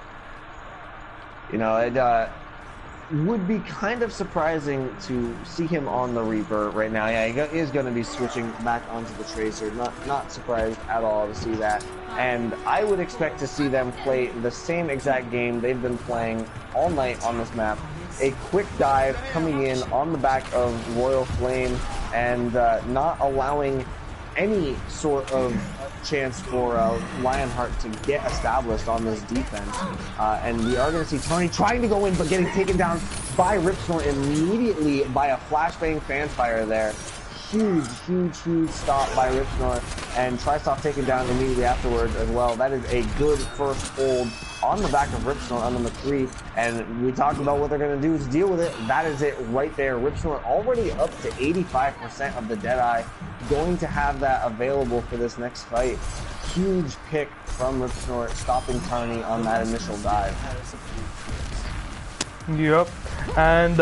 you know, it would be kind of surprising to see him on the Reaper right now. Yeah, he is going to be switching back onto the Tracer. Not surprised at all to see that. And I would expect to see them play the same exact game they've been playing all night on this map. A quick dive coming in on the back of Royal Flame, and not allowing any sort of chance for Lionheart to get established on this defense. And we are going to see Tarny trying to go in, but getting taken down by Ripsnort immediately by a flashbang fanfire there. Huge stop by Ripsnort, and Trisoft taken down immediately afterwards as well. That is a good first hold on the back of Ripsnort on number 3, and we talked about what they're going to do to deal with it. That is it right there. Ripsnort already up to 85% of the Deadeye, going to have that available for this next fight. Huge pick from Ripsnort, stopping Tarny on that initial dive. Yep, and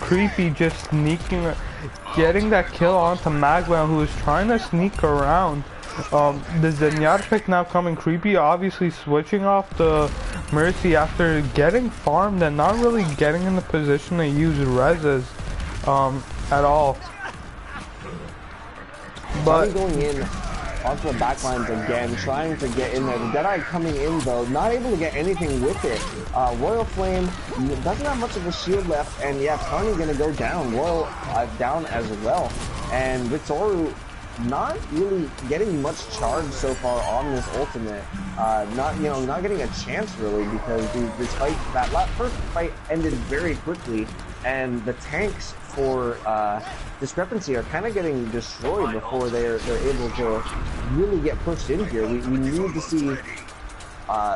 Creepy just sneaking, getting that kill onto Magma, who is trying to sneak around. The Zenyatta pick now coming. Creepy obviously switching off the Mercy after getting farmed and not really getting in the position to use reses at all. But going in onto the backlines again, trying to get in there. The Deadeye coming in though, not able to get anything with it. Royal Flame doesn't have much of a shield left, and yeah, Tarny gonna go down. Royal down as well, and Vittoru not really getting much charge so far on this ultimate. Not getting a chance really, because this fight, that first fight ended very quickly, and the tanks for Discrepancy are kind of getting destroyed before they're able to really get pushed in here. We need to see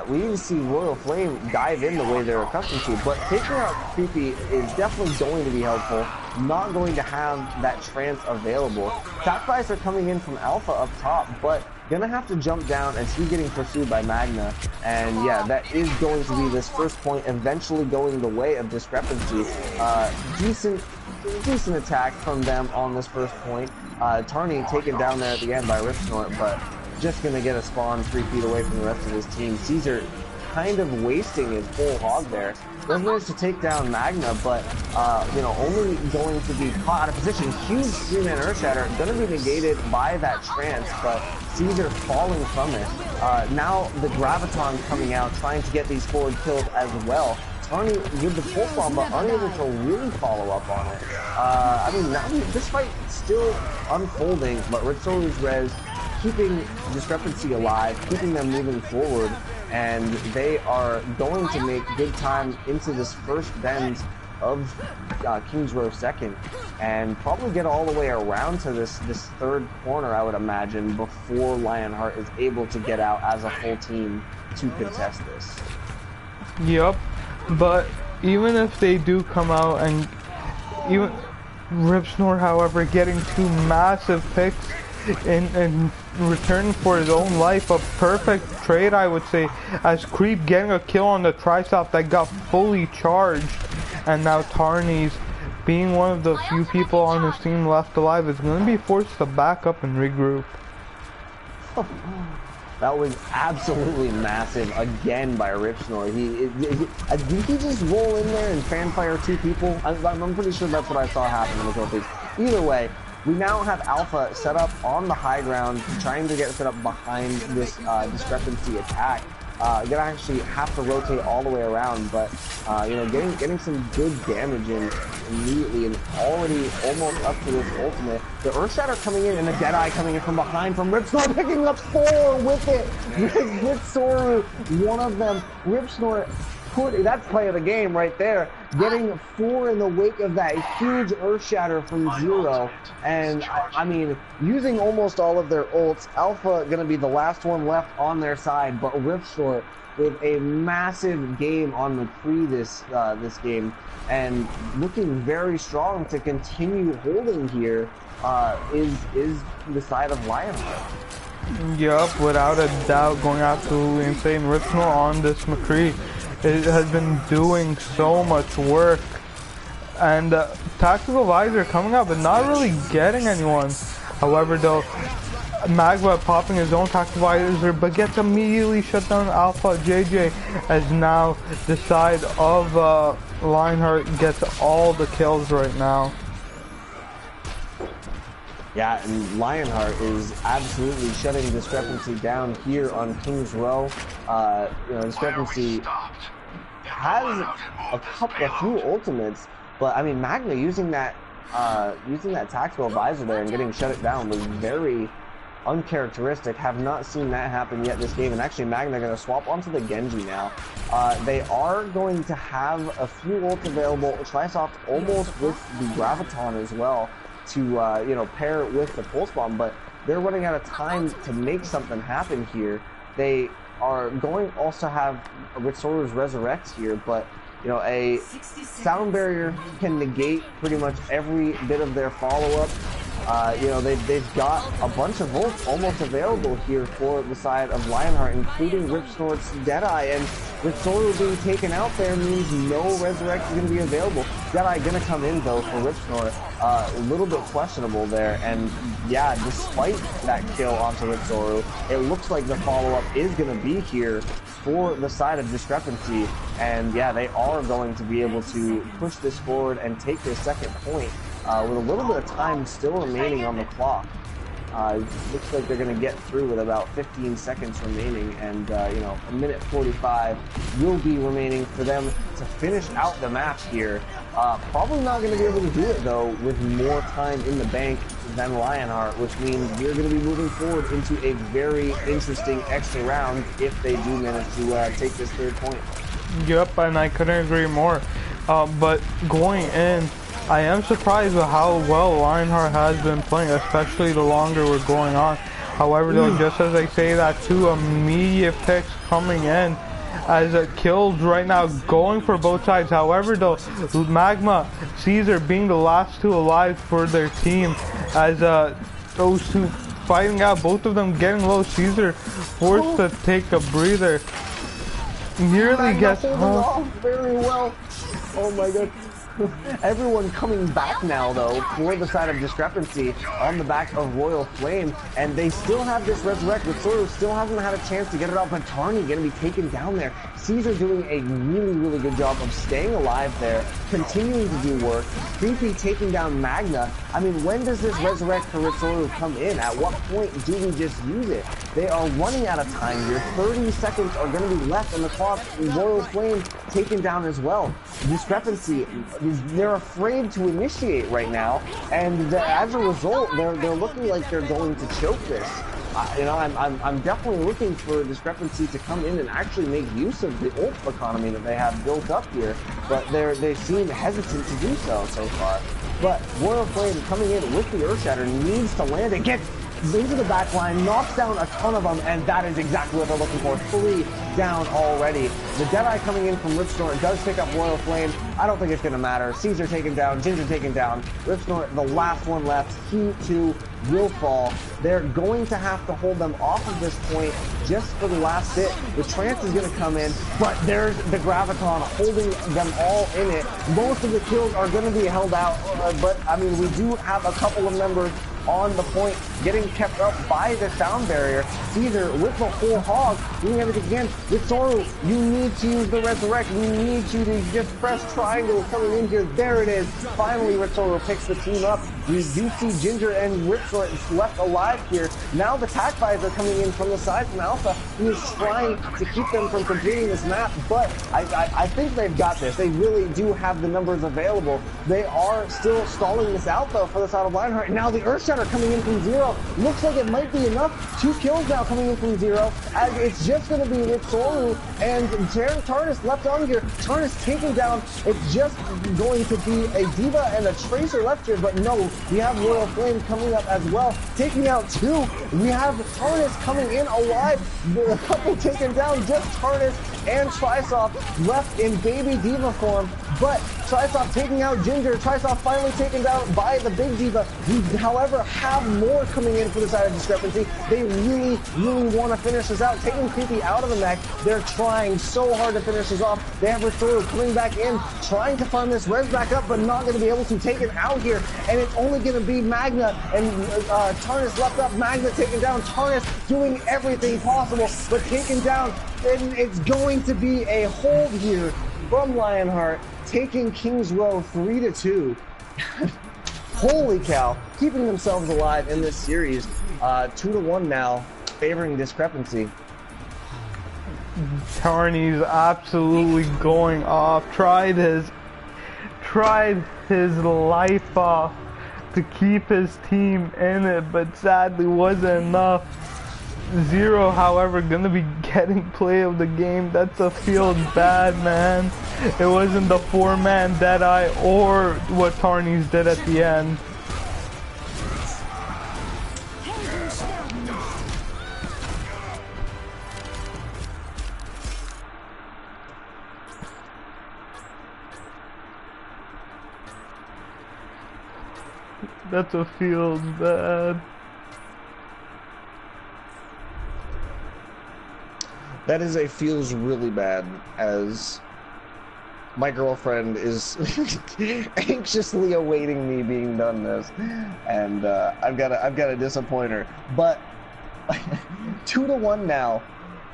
we need to see Royal Flame dive in the way they're accustomed to, but taking out Creepy is definitely going to be helpful. Not going to have that trance available. Sacrifice are coming in from Alpha up top, but gonna have to jump down as he's getting pursued by Magna. And yeah, that is going to be this first point eventually going the way of Discrepancy. Decent attack from them on this first point. Tarny taken down there at the end by Ripsnort, but just gonna get a spawn 3 feet away from the rest of his team. Caesar kind of wasting his whole hog there. Does manage to take down Magna, but you know, only going to be caught out of position. Huge 3-man Earthshatter, gonna be negated by that trance, but Caesar falling from it. Now the Graviton coming out, trying to get these forward kills as well. Tarny with the pulse bomb, but unable to really follow up on it. I mean, now this fight still unfolding, but Ritsoru's res keeping Discrepancy alive, keeping them moving forward, and they are going to make good time into this first bend of King's Row second, and probably get all the way around to this third corner, I would imagine, before Lionheart is able to get out as a full team to contest this. Yep, but even if they do come out, and even Ripsnort, however, getting 2 massive picks in return for his own life, a perfect trade, I would say, as Creep getting a kill on the Tri-Stop that got fully charged, and now Tarny's, being one of the few people on his team left alive, is going to be forced to back up and regroup. That was absolutely massive again by Ripsnort. Did he just roll in there and fanfire 2 people? I'm pretty sure that's what I saw happen in the trophies. Either way, we now have Alpha set up on the high ground, trying to get set up behind this Discrepancy attack. Gonna actually have to rotate all the way around, but you know, getting some good damage in immediately, and already almost up to this ultimate. The Earthshatter coming in, and the Deadeye coming in from behind from Ripsnort, picking up 4 with it, with Soru, one of them. Ripsnort, that's play of the game right there, getting 4 in the wake of that huge Earthshatter from Zero, and I mean, using almost all of their ults. Alpha gonna be the last one left on their side, but Ripsnort with a massive game on McCree this game, and looking very strong to continue holding here, is the side of Lionheart. Yup, without a doubt, going absolutely insane. Ripsnort on this McCree, it has been doing so much work, and Tactical Visor coming out but not really getting anyone. However though, Magma popping his own Tactical Visor but gets immediately shut down. Alpha JJ, as now the side of Lionheart gets all the kills right now. Yeah, and Lionheart is absolutely shutting Discrepancy down here on King's Row. You know, Discrepancy has a few ultimates, but I mean, Magna using that tactical visor there and getting shut it down was very uncharacteristic. Have not seen that happen yet this game, and actually Magna going to swap onto the Genji now. They are going to have a few ults available. Trisoft almost with the Graviton as well to you know, pair with the Pulse Bomb, but they're running out of time to make something happen here. They are going to also have Ritsoru's Resurrect here, but you know, a sound barrier can negate pretty much every bit of their follow-up. You know, they've got a bunch of ults almost available here for the side of Lionheart, including Ripsnort's Deadeye, and Ritsoru being taken out there means no Resurrect is going to be available. Deadeye going to come in though for Ripsnort, a little bit questionable there, and yeah, despite that kill onto Ritsoru, it looks like the follow-up is going to be here for the side of Discrepancy, and yeah, they are going to be able to push this forward and take their second point with a little bit of time still remaining on the clock. Looks like they're going to get through with about 15 seconds remaining, and you know, a minute 45 will be remaining for them to finish out the match here. Probably not going to be able to do it though with more time in the bank than Lionheart, which means we're going to be moving forward into a very interesting extra round if they do manage to take this third point. Yep, and I couldn't agree more. But going in, I am surprised with how well Lionheart has been playing, especially the longer we're going on. However, though, just as I say that, two immediate picks coming in as kills right now going for both sides. However, though, Magma, Caesar being the last two alive for their team as those two fighting out, both of them getting low. Caesar forced to take a breather. Nearly gets off very well. Oh my god. Everyone coming back now, though, for the side of Discrepancy on the back of Royal Flame, and they still have this Resurrect. Soru still hasn't had a chance to get it off, but Tarny going to be taken down there. Caesar doing a really, really good job of staying alive there, continuing to do work. Creepy taking down Magna. I mean, when does this Resurrect for Ritsoru come in? At what point do we just use it? They are running out of time here. 30 seconds are going to be left on the clock. Royal Flame taken down as well. Discrepancy, they're afraid to initiate right now, and as a result, they're looking like they're going to choke this. You know, I'm definitely looking for Discrepancy to come in and actually make use of the ult economy that they have built up here, but they seem hesitant to do so far. But Royal Flame coming in with the Earthshatter needs to land it, gets into the back line, knocks down a ton of them, and that is exactly what they're looking for. 3 down already. The Deadeye coming in from Ripsnort does pick up Royal Flame. I don't think it's going to matter. Caesar taken down, Ginger taken down. Ripsnort, the last one left. He, too, will fall. They're going to have to hold them off of this point just for the last hit. The Trance is going to come in, but there's the Graviton holding them all in it. Most of the kills are going to be held out, but, I mean, we do have a couple of members on the point, getting kept up by the sound barrier. Caesar with the whole hog, doing everything again. With Soru, you need to use the Resurrect. We need you to just press triangle coming in here. There it is. Finally, Ritsoru picks the team up. We do see Ginger and Ripsort left alive here. Now the Tackbys are coming in from the side from Alpha, who is trying to keep them from completing this map, but I think they've got this. They really do have the numbers available. They are still stalling this out, though, for the side of Lionheart. Now the Earthshatter coming in from 0. Looks like it might be enough. 2 kills now coming in from 0, as it's just going to be Ritsoru and Tarnis left on here. Tarnis taken down. It's just going to be a D.Va and a Tracer left here, but no, we have Royal Flame coming up as well, taking out 2. We have Tarnis coming in alive. A couple taken down, just Tarnis and Trisoft left in baby D.Va form, but Trisoft taking out Ginger. Trisoft finally taken down by the big D.Va. We, however, have more coming in for the side of Discrepancy. They really, really want to finish this out, taking Creepy out of the mech. They're trying so hard to finish this off. They have Restore coming back in, trying to farm this res back up, but not going to be able to take it out here, and it's only going to be Magna and Tarnis left up. Magna taken down, Tarnis doing everything possible, but taken down, and it's going to be a hold here from Lionheart, taking King's Row 3-2. Holy cow, keeping themselves alive in this series. 2-1 now, favoring Discrepancy. Tarny's absolutely going off. Tried his life off to keep his team in it, but sadly wasn't enough. 0, however, gonna be getting play of the game. That's a feels bad, man. It wasn't the 4-man Deadeye or what Tarny's did at the end. That's a feels bad. That is a feels really bad, as my girlfriend is anxiously awaiting me being done this, and I've got to disappoint her. But 2-1 now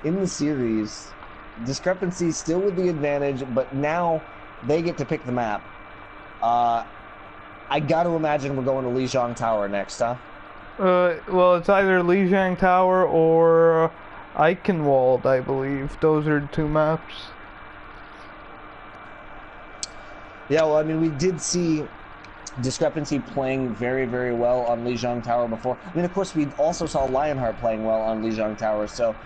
in the series. Discrepancy still with the advantage, but now they get to pick the map. I got to imagine we're going to Lijiang Tower next, huh? Well, it's either Lijiang Tower or Eichenwald, I believe. Those are 2 maps. Yeah, well, I mean, we did see Discrepancy playing very, very well on Lijiang Tower before. I mean, of course, we also saw Lionheart playing well on Lijiang Tower, so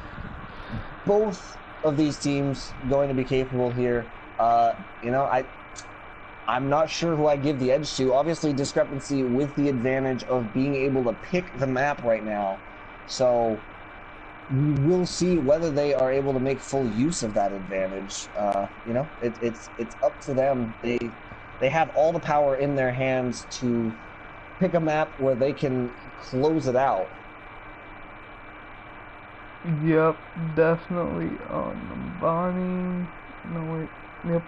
both of these teams going to be capable here. You know, I'm not sure who I give the edge to. Obviously, Discrepancy with the advantage of being able to pick the map right now. So we will see whether they are able to make full use of that advantage. You know, it's up to them. They have all the power in their hands to pick a map where they can close it out. Yep, definitely on Bonnie. No wait. Yep.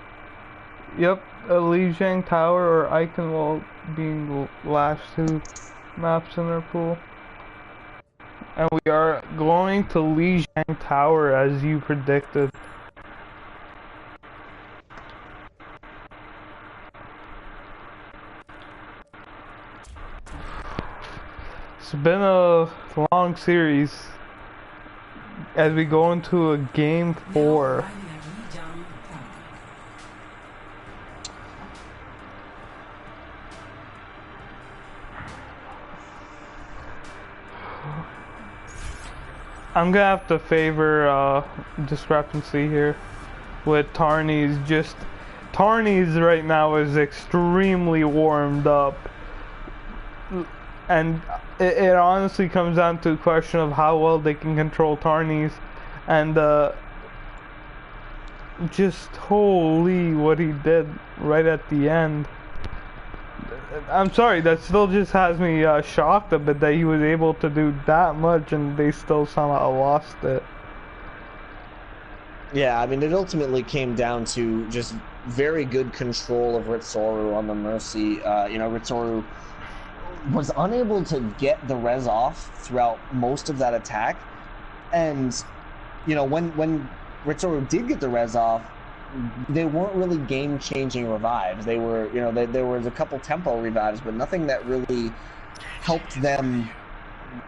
Yep, Lijiang Tower or Eichenwald being the last two maps in their pool. And we are going to Lijiang Tower as you predicted. It's been a long series as we go into a game 4. I'm gonna have to favor Discrepancy here with Tarnies. Just Tarnies right now is extremely warmed up, and it honestly comes down to a question of how well they can control Tarnies, and just holy what he did right at the end. I'm sorry, that still just has me shocked a bit that he was able to do that much and they still somehow lost it. Yeah, I mean, it ultimately came down to just very good control of Ritsoru on the Mercy. You know, Ritsoru was unable to get the res off throughout most of that attack. And, you know, when Ritsoru did get the res off, they weren't really game-changing revives. They were, you know, there was a couple tempo revives, but nothing that really helped them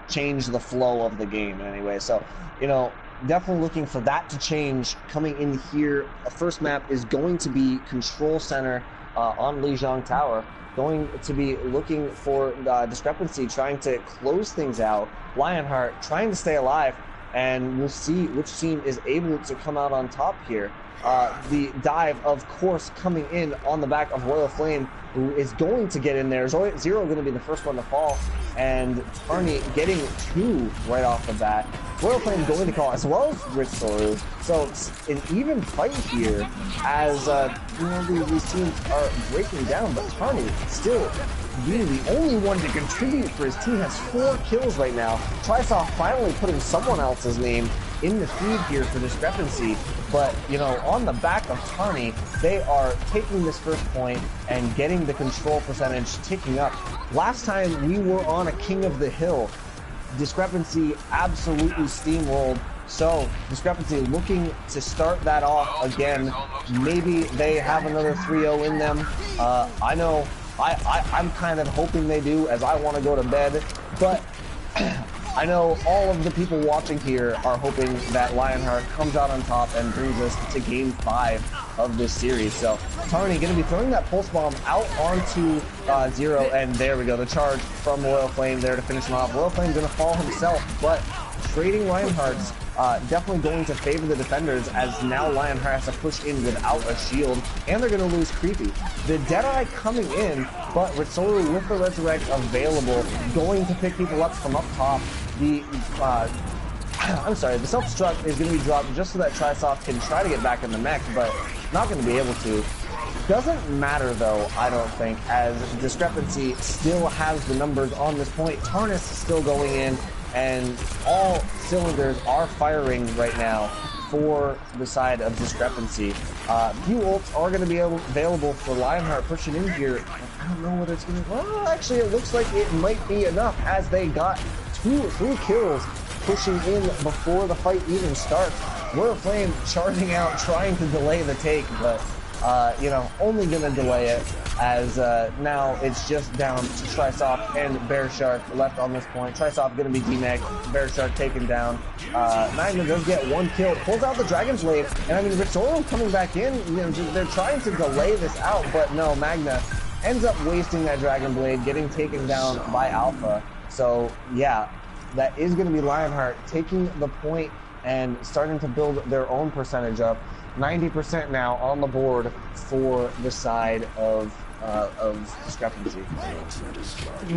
change the flow of the game in any way. So, you know, definitely looking for that to change coming in here. The first map is going to be Control Center on Lijiang Tower. Going to be looking for Discrepancy, trying to close things out. Lionheart trying to stay alive, and we'll see which team is able to come out on top here. The dive, of course, coming in on the back of Royal Flame, who is going to get in there. Zero going to be the first one to fall, and Tarni getting 2 right off the bat. Royal Flame going to call, as well as Ritsoru. So it's an even fight here as you know, these teams are breaking down, but Tarni still being the only one to contribute for his team, has 4 kills right now. Trisoft finally putting someone else's name in the feed here for Discrepancy, but, you know, on the back of Tarni, they are taking this first point and getting the control percentage ticking up. Last time we were on a King of the Hill, Discrepancy absolutely steamrolled. So Discrepancy looking to start that off again. Maybe they have another 3-0 in them. I know I'm kind of hoping they do, as I want to go to bed, but I know all of the people watching here are hoping that Lionheart comes out on top and brings us to game 5 of this series. So Tarni going to be throwing that pulse bomb out onto Zero, and there we go, the charge from Royal Flame there to finish him off. Royal Flame going to fall himself, but trading Lionheart's definitely going to favor the defenders, as now Lionheart has to push in without a shield, and they're going to lose Creepy. The Deadeye coming in, but Ritsoru with the Resurrect available, going to pick people up from up top. The I'm sorry, the self-destruct is going to be dropped just so that Trisoft can try to get back in the mech, but not going to be able to. Doesn't matter though, I don't think, as Discrepancy still has the numbers on this point. Tarnis still going in, and all cylinders are firing right now for the side of Discrepancy. Few ults are going to be available for Lionheart pushing in here. I don't know whether it's going to... Well, actually, it looks like it might be enough, as they got 2 or 3 kills pushing in before the fight even starts. Royal Flame charging out, trying to delay the take, but you know, only gonna delay it, as now it's just down to Trisoft and Bear Shark left on this point. Trisoft gonna be DMAC, Bear Shark taken down. Magna does get 1 kill, pulls out the Dragon Blade, and I mean, Ritsoru coming back in, you know, they're trying to delay this out, but no, Magna ends up wasting that Dragon Blade, getting taken down by Alpha. So yeah, that is gonna be Lionheart taking the point and starting to build their own percentage up. 90% now on the board for the side of Discrepancy.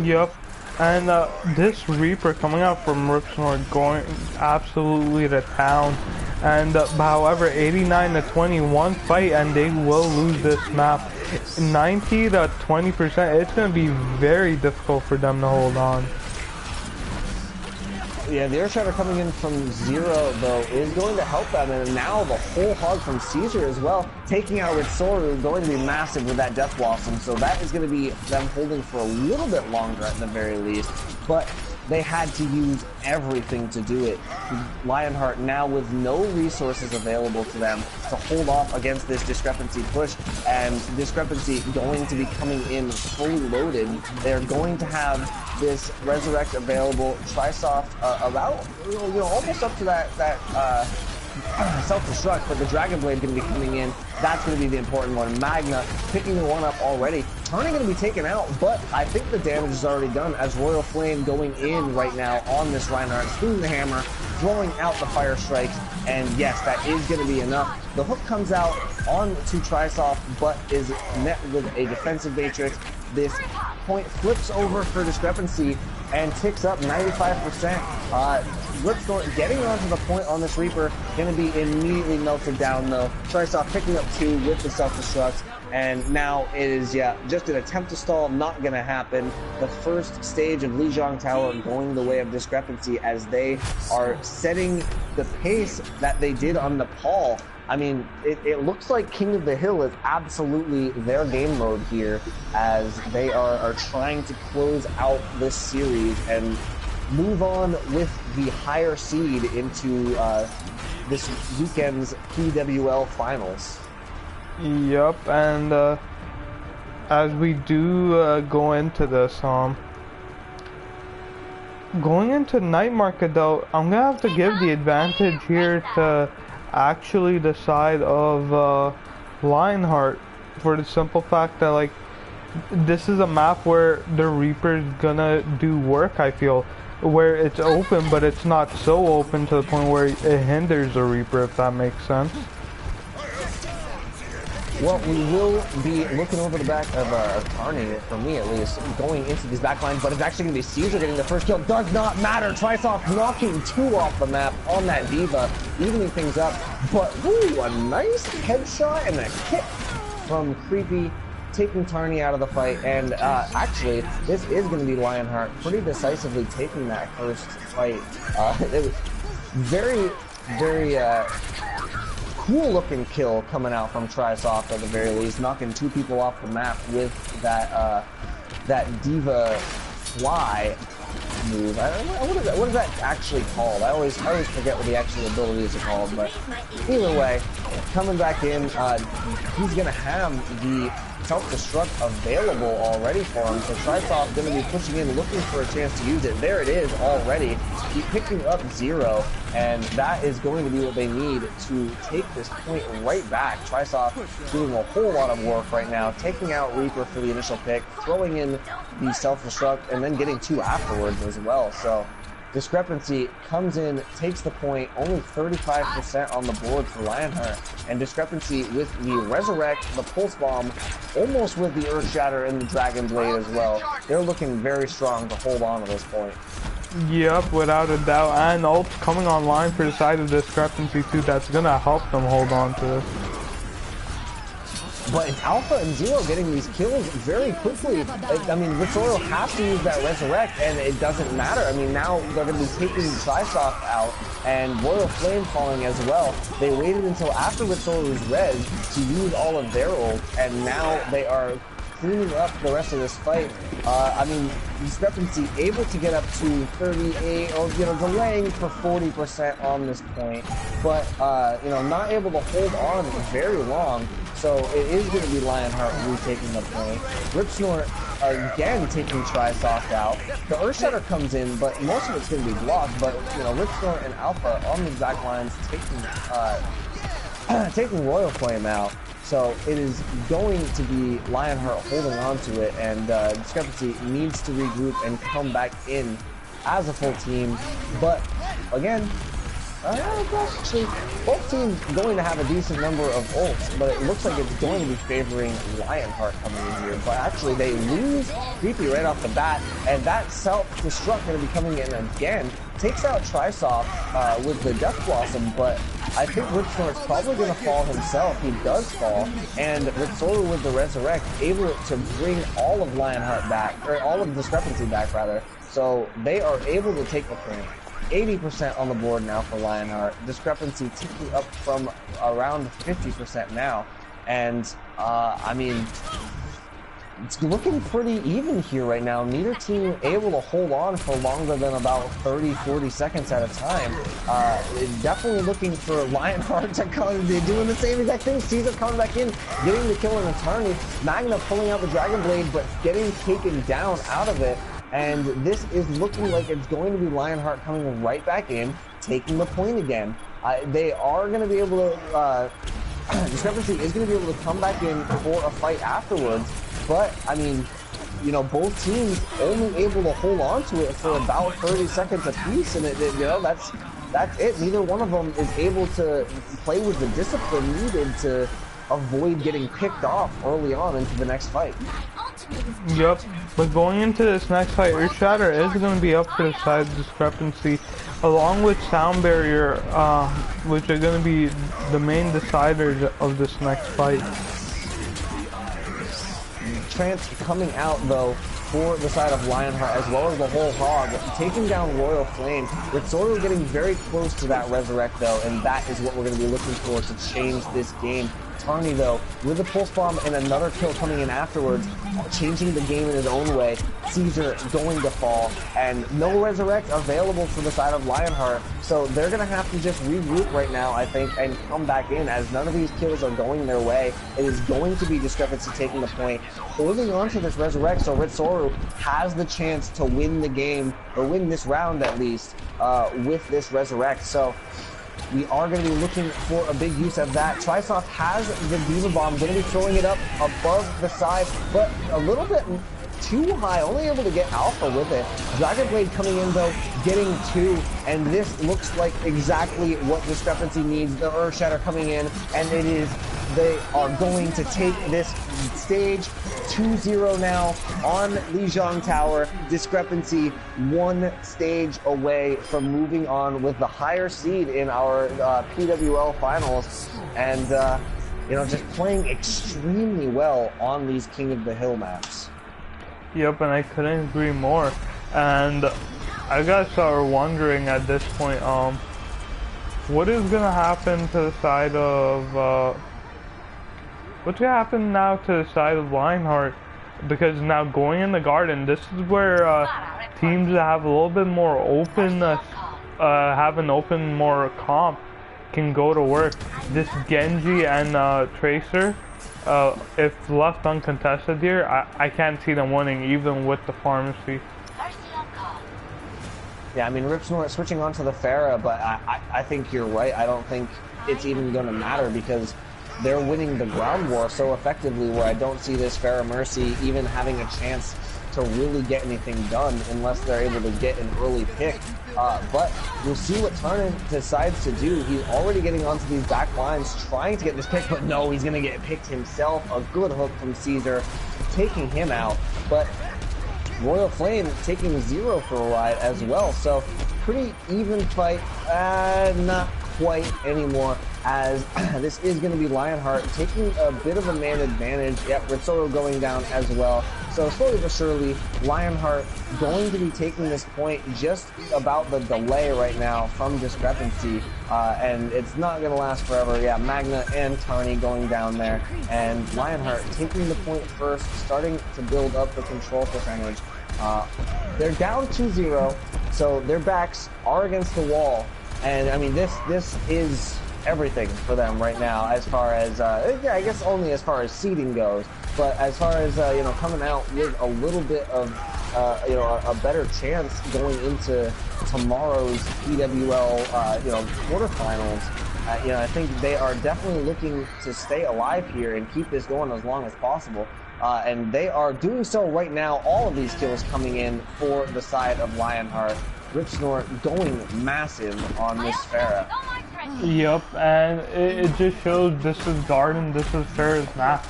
Yep. And this Reaper coming out from Ripsnord going absolutely to town. And however, 89 to 21 fight, and they will lose this map. 90 to 20%. It's going to be very difficult for them to hold on. Yeah, the Earthshatter coming in from 0, though, is going to help them, and now the whole hog from Caesar as well, taking out Ritsoru, going to be massive with that Death Blossom, so that is going to be them holding for a little bit longer at the very least, but they had to use everything to do it. Lionheart now with no resources available to them to hold off against this Discrepancy push, and Discrepancy going to be coming in fully loaded. They're going to have this Resurrect available, Trisoft about, almost up to that self-destruct, but the Dragon Blade going to be coming in. That's going to be the important one. Magna picking the one up already. Turning going to be taken out, but I think the damage is already done as Royal Flame going in right now on this Reinhardt, swinging the hammer, throwing out the Fire Strikes, and yes, that is going to be enough. The hook comes out on to Trisoft, but is met with a defensive matrix. This point flips over for Discrepancy and ticks up 95%. Ripsnort getting onto the point on this Reaper, going to be immediately melted down though. Trisoft picking up 2 with the self-destruct, and now it is, just an attempt to stall, not going to happen. The first stage of Lijiang Tower going the way of Discrepancy as they are setting the pace that they did on Nepal. I mean, it looks like King of the Hill is absolutely their game mode here as they are trying to close out this series and move on with the higher seed into this weekend's PWL finals. Yup, and as we do go into this, going into Night Market though, I'm gonna have to give the advantage here to actually the side of Lionheart, for the simple fact that, like, this is a map where the Reaper's gonna do work, I feel, where it's open, but it's not so open to the point where it hinders the Reaper, if that makes sense. Well, we will be looking over the back of Carney, for me at least, going into these backlines, but it's actually going to be Caesar getting the first kill. Does not matter. Trisoft knocking 2 off the map on that Diva, evening things up. But, ooh, a nice headshot and a kick from Creepy, taking Tarney out of the fight. And actually, this is going to be Lionheart pretty decisively taking that first fight. It was very, very cool looking kill coming out from Trisoft at the very least, knocking 2 people off the map with that that Diva fly move. What is that actually called? I always forget what the actual abilities are called, but either way, coming back in, he's gonna have the self-destruct available already for him, so Trisoft gonna be pushing in, looking for a chance to use it. There it is already. He's picking up 0, and that is going to be what they need to take this point right back. Trisoft doing a whole lot of work right now, taking out Reaper for the initial pick, throwing in the self-destruct, and then getting 2 afterwards as well. So Discrepancy comes in, takes the point, only 35% on the board for Lionheart, and Discrepancy with the Resurrect, the Pulse Bomb, almost with the Earthshatter and the Dragon Blade as well. They're looking very strong to hold on to this point. Yep, without a doubt, and ults coming online for the side of Discrepancy too. That's gonna help them hold on to this. But it's Alpha and Zero getting these kills very quickly. I mean, Ritsoru has to use that Resurrect, and it doesn't matter. I mean, now they're going to be taking Trisoft out, and Royal Flame falling as well. They waited until after Ritsoru's res to use all of their ult, and now they are cleaning up the rest of this fight. I mean, Discrepancy able to get up to 38, or, delaying for 40% on this point, but, not able to hold on very long. So it is going to be Lionheart retaking the point. Ripsnort again taking Trisoft out. The Earthshatter comes in, but most of it's going to be blocked. But Ripsnort and Alpha on the back lines taking Royal Flame out. So it is going to be Lionheart holding on to it, and Discrepancy needs to regroup and come back in as a full team. But again, Actually, both teams going to have a decent number of ults, but it looks like it's going to be favoring Lionheart coming in here. But actually, they lose Creepy right off the bat, and that self-destruct going to be coming in again. Takes out Trisoft with the Death Blossom, but I think Ripsnort's probably going to fall himself. He does fall, and Ritsoru with the Resurrect able to bring all of Lionheart back, or all of Discrepancy back, rather. So they are able to take the point. 80% on the board now for Lionheart. Discrepancy ticking up from around 50% now. And, I mean, it's looking pretty even here right now. Neither team able to hold on for longer than about 30, 40 seconds at a time. Definitely looking for Lionheart to come. They're doing the same exact thing. Caesar coming back in, getting the kill in Eternity. Magna pulling out the Dragon Blade, but getting taken down out of it. And this is looking like it's going to be Lionheart coming right back in, taking the point again. They are going to be able to, Discrepancy is going to be able to come back in for a fight afterwards. But, I mean, you know, both teams only able to hold on to it for about 30 seconds apiece. And, you know, that's it. Neither one of them is able to play with the discipline needed to avoid getting picked off early on into the next fight. Yep, but going into this next fight, Earthshatter is going to be up to the side of Discrepancy, along with Sound Barrier, which are going to be the main deciders of this next fight. Trance coming out, though, for the side of Lionheart, as well as the whole Hog, taking down Royal Flame. Ritsoru getting very close to that Resurrect, though, and that is what we're going to be looking for to change this game. Tarny, though, with a Pulse Bomb and another kill coming in afterwards, changing the game in his own way. Caesar going to fall, and no Resurrect available for the side of Lionheart, so they're going to have to just regroup right now, I think, and come back in, as none of these kills are going their way. It is going to be Discrepancy taking the point, holding on to this Resurrect, so Ritsoru has the chance to win the game, or win this round at least, with this Resurrect. So we are going to be looking for a big use of that. Trisoft has the Diva Bomb, going to be throwing it up above the side, but a little bit too high, only able to get Alpha with it. Dragon Blade coming in, though, getting 2, and this looks like exactly what Discrepancy needs. The Earthshatter coming in, and it is, they are going to take this stage 2-0 now on Lijiang Tower. Discrepancy 1 stage away from moving on with the higher seed in our PWL finals, and you know, just playing extremely well on these King of the Hill maps. Yep, and I couldn't agree more. And I gotta start wondering at this point, what is gonna happen to the side of, what's gonna happen now to the side of Lionheart? Because now going in the Garden, this is where teams that have a little bit more open, have an open more comp can go to work. This Genji and Tracer, if left uncontested here, I can't see them winning even with the pharmacy. Yeah, I mean, Ripsnort switching on to the Pharah, but I think you're right. I don't think it's even going to matter because they're winning the ground war so effectively, where I don't see this Pharah Mercy even having a chance to really get anything done unless they're able to get an early pick. But we'll see what Tarnan decides to do. He's already getting onto these back lines, trying to get this pick, but no, he's going to get picked himself. A good hook from Caesar, taking him out. But Royal Flame taking 0 for a ride as well. So pretty even fight. Not quite anymore, as this is going to be Lionheart taking a bit of a man advantage. Yep, Ritsoru going down as well. So slowly but surely, Lionheart going to be taking this point, just about the delay right now from Discrepancy, and it's not going to last forever. Yeah, Magna and Tarny going down there, and Lionheart taking the point first, starting to build up the control percentage. They're down 2-0, so their backs are against the wall. And I mean, this is everything for them right now, as far as yeah, I guess only as far as seeding goes. But as far as you know, coming out with a little bit of you know, a better chance going into tomorrow's PWL you know, quarterfinals. You know, I think they are definitely looking to stay alive here and keep this going as long as possible. And they are doing so right now. All of these kills coming in for the side of Lionheart. Rip Snort going massive on this Pharah. Yep, and it just shows this is Garden, this is Pharah's map.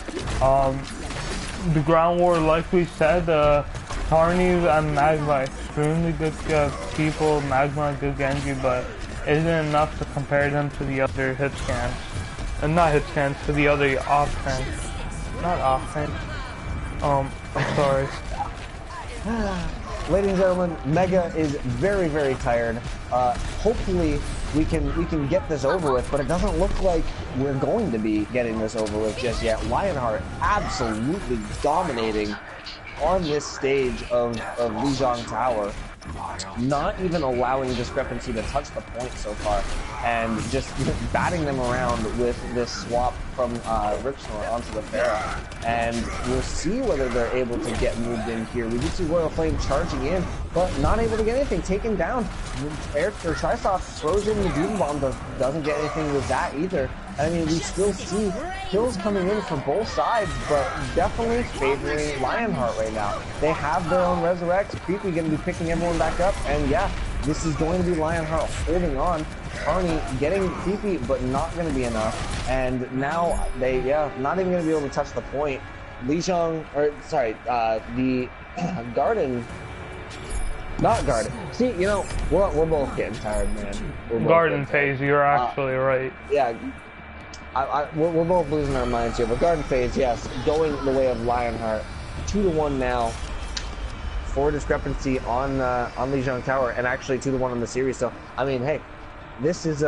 The ground war, like we said, Tarnies and Magma, extremely good people. Magma, good Genji, but isn't enough to compare them to the other hit scans. And not hit scans, to the other offense. Not offense. I'm sorry. Ladies and gentlemen, Mega is very, very tired. Hopefully we can get this over with, but it doesn't look like we're going to be getting this over with just yet. Lionheart absolutely dominating on this stage of Lijiang Tower. Not even allowing Discrepancy to touch the point so far, and just batting them around with this swap from Rip Snort onto the Pharah. And we'll see whether they're able to get moved in here. We do see Royal Flame charging in, but not able to get anything. Taken down. Trisoft throws in the Doom Bomb, doesn't get anything with that either. I mean, we still see kills coming in from both sides, but definitely favoring Lionheart right now. They have their own Resurrect. Creepy going to be picking everyone back up, and yeah, this is going to be Lionheart holding on. Arnie getting Creepy, but not going to be enough. And now they, not even going to be able to touch the point. Lijiang, or sorry, the Garden. Not Garden. See, you know, we're both getting tired, man. Garden phase, you're actually right. Yeah. We're both losing our minds here, but Garden Phase, yes, going the way of Lionheart. 2-1 now for Discrepancy on Lijiang Tower, and actually 2-1 on the series. So, I mean, hey, this is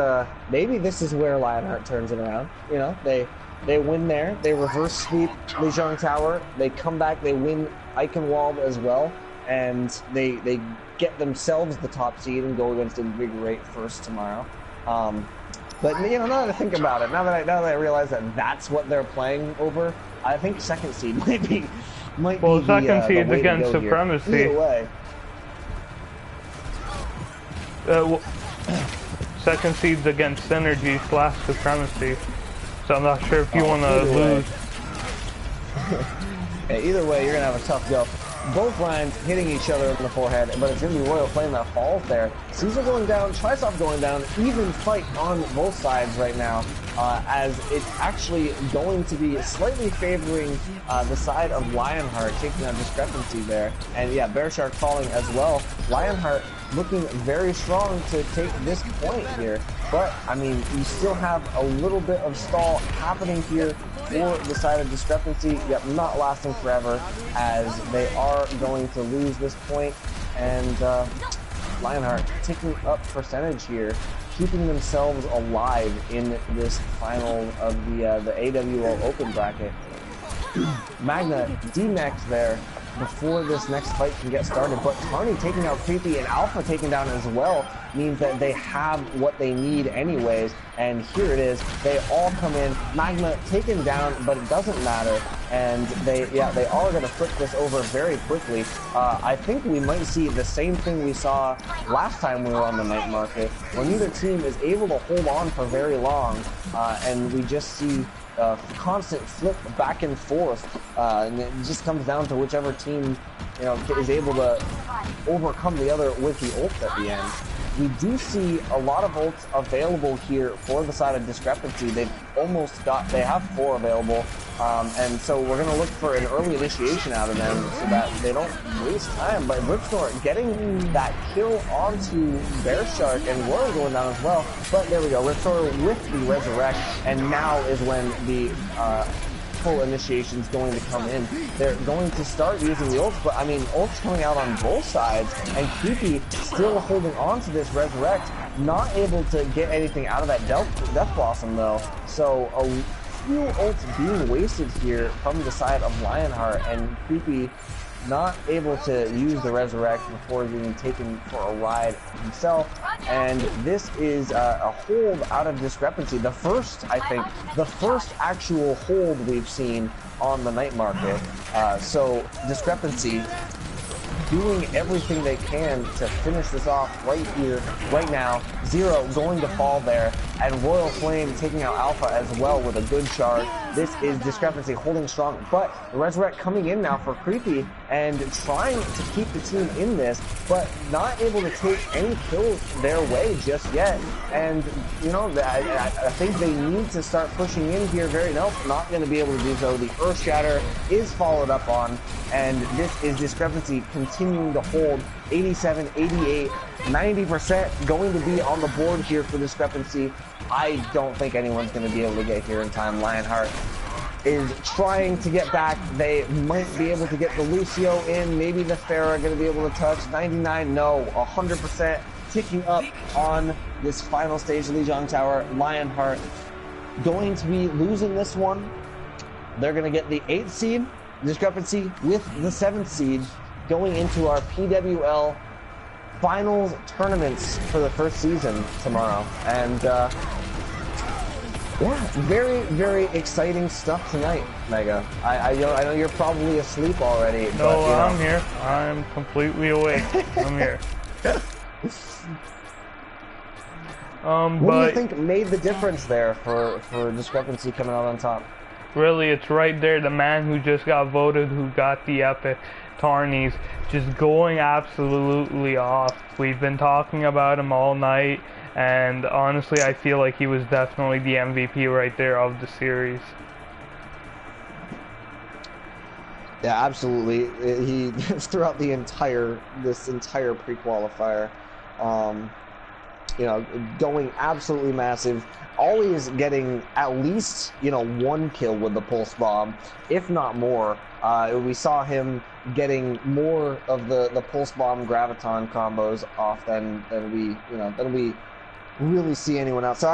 maybe this is where Lionheart turns it around. You know, they win there, they reverse sweep Lijiang Tower, they come back, they win Eichenwald as well, and they get themselves the top seed and go against Invigorate first tomorrow. But you know, now that I think about it, now that I realize that that's what they're playing over, I think second seed might be second seed against Supremacy. Either way. Second seed's against Synergy / Supremacy. So I'm not sure if you want to lose. Okay, either way, you're gonna have a tough go. Both lines hitting each other in the forehead, but it's going to be Royal Flame that falls there. Caesar going down, Trisoft going down, even fight on both sides right now, as it's actually going to be slightly favoring the side of Lionheart, taking on Discrepancy there. And yeah, Bear Shark falling as well. Lionheart looking very strong to take this point here. But, I mean, you still have a little bit of stall happening here for the side of Discrepancy, yet not lasting forever, as they are going to lose this point. And Lionheart taking up percentage here, keeping themselves alive in this final of the AWL Open bracket. Magna D-next there before this next fight can get started, but Tarni taking out Creepy and Alpha taken down as well means that they have what they need anyways, and here it is. They all come in, Magma taken down, but it doesn't matter, and they are going to flip this over very quickly. I think we might see the same thing we saw last time we were on the night market, where neither team is able to hold on for very long, and we just see constant flip back and forth, and it just comes down to whichever team, you know, is able to overcome the other with the ult at the end. We do see a lot of ults available here for the side of Discrepancy. They have 4 available, and so we're going to look for an early initiation out of them so that they don't waste time. But Rip Snort getting that kill onto Bear Shark, and Royal going down as well. But there we go, Rip Snort with the Resurrect, and now is when the full initiation is going to come in. They're going to start using the ults, but I mean, ults coming out on both sides, and Creepy still holding on to this Resurrect, not able to get anything out of that Death Blossom though. So a few ults being wasted here from the side of Lionheart, and Creepy not able to use the Resurrect before being taken for a ride himself. And this is a hold out of Discrepancy. The first actual hold we've seen on the night market. So Discrepancy doing everything they can to finish this off right here, right now. Zero going to fall there, and Royal Flame taking out Alpha as well with a good charge. This is Discrepancy holding strong, but the Resurrect coming in now for Creepy, and trying to keep the team in this, but not able to take any kills their way just yet. And, you know, I think they need to start pushing in here. Very Nope, not going to be able to do so. The Earth Shatter is followed up on, and this is Discrepancy continuing to hold 87, 88, 90% going to be on the board here for Discrepancy. I don't think anyone's going to be able to get here in time. Lionheart is trying to get back. They might be able to get the Lucio in. Maybe the Pharah are going to be able to touch. 99, no. 100% ticking up on this final stage of Lijiang Tower. Lionheart going to be losing this one. They're going to get the 8th seed, Discrepancy, with the 7th seed going into our PWL finals tournaments for the first season tomorrow. And yeah, very, very exciting stuff tonight, Mega. I know you're probably asleep already. No, but, you know. I'm here. I'm completely awake. I'm here. What do you think made the difference there for Discrepancy coming out on top? Really, it's right there. The man who just got voted, who got the epic tourneys, just going absolutely off. We've been talking about him all night, and honestly, I feel like he was definitely the MVP right there of the series. Yeah, absolutely. He throughout this entire pre-qualifier, you know, going absolutely massive. Always getting at least, you know, 1 kill with the pulse bomb, if not more. We saw him getting more of the pulse bomb graviton combos off than we really see anyone else. So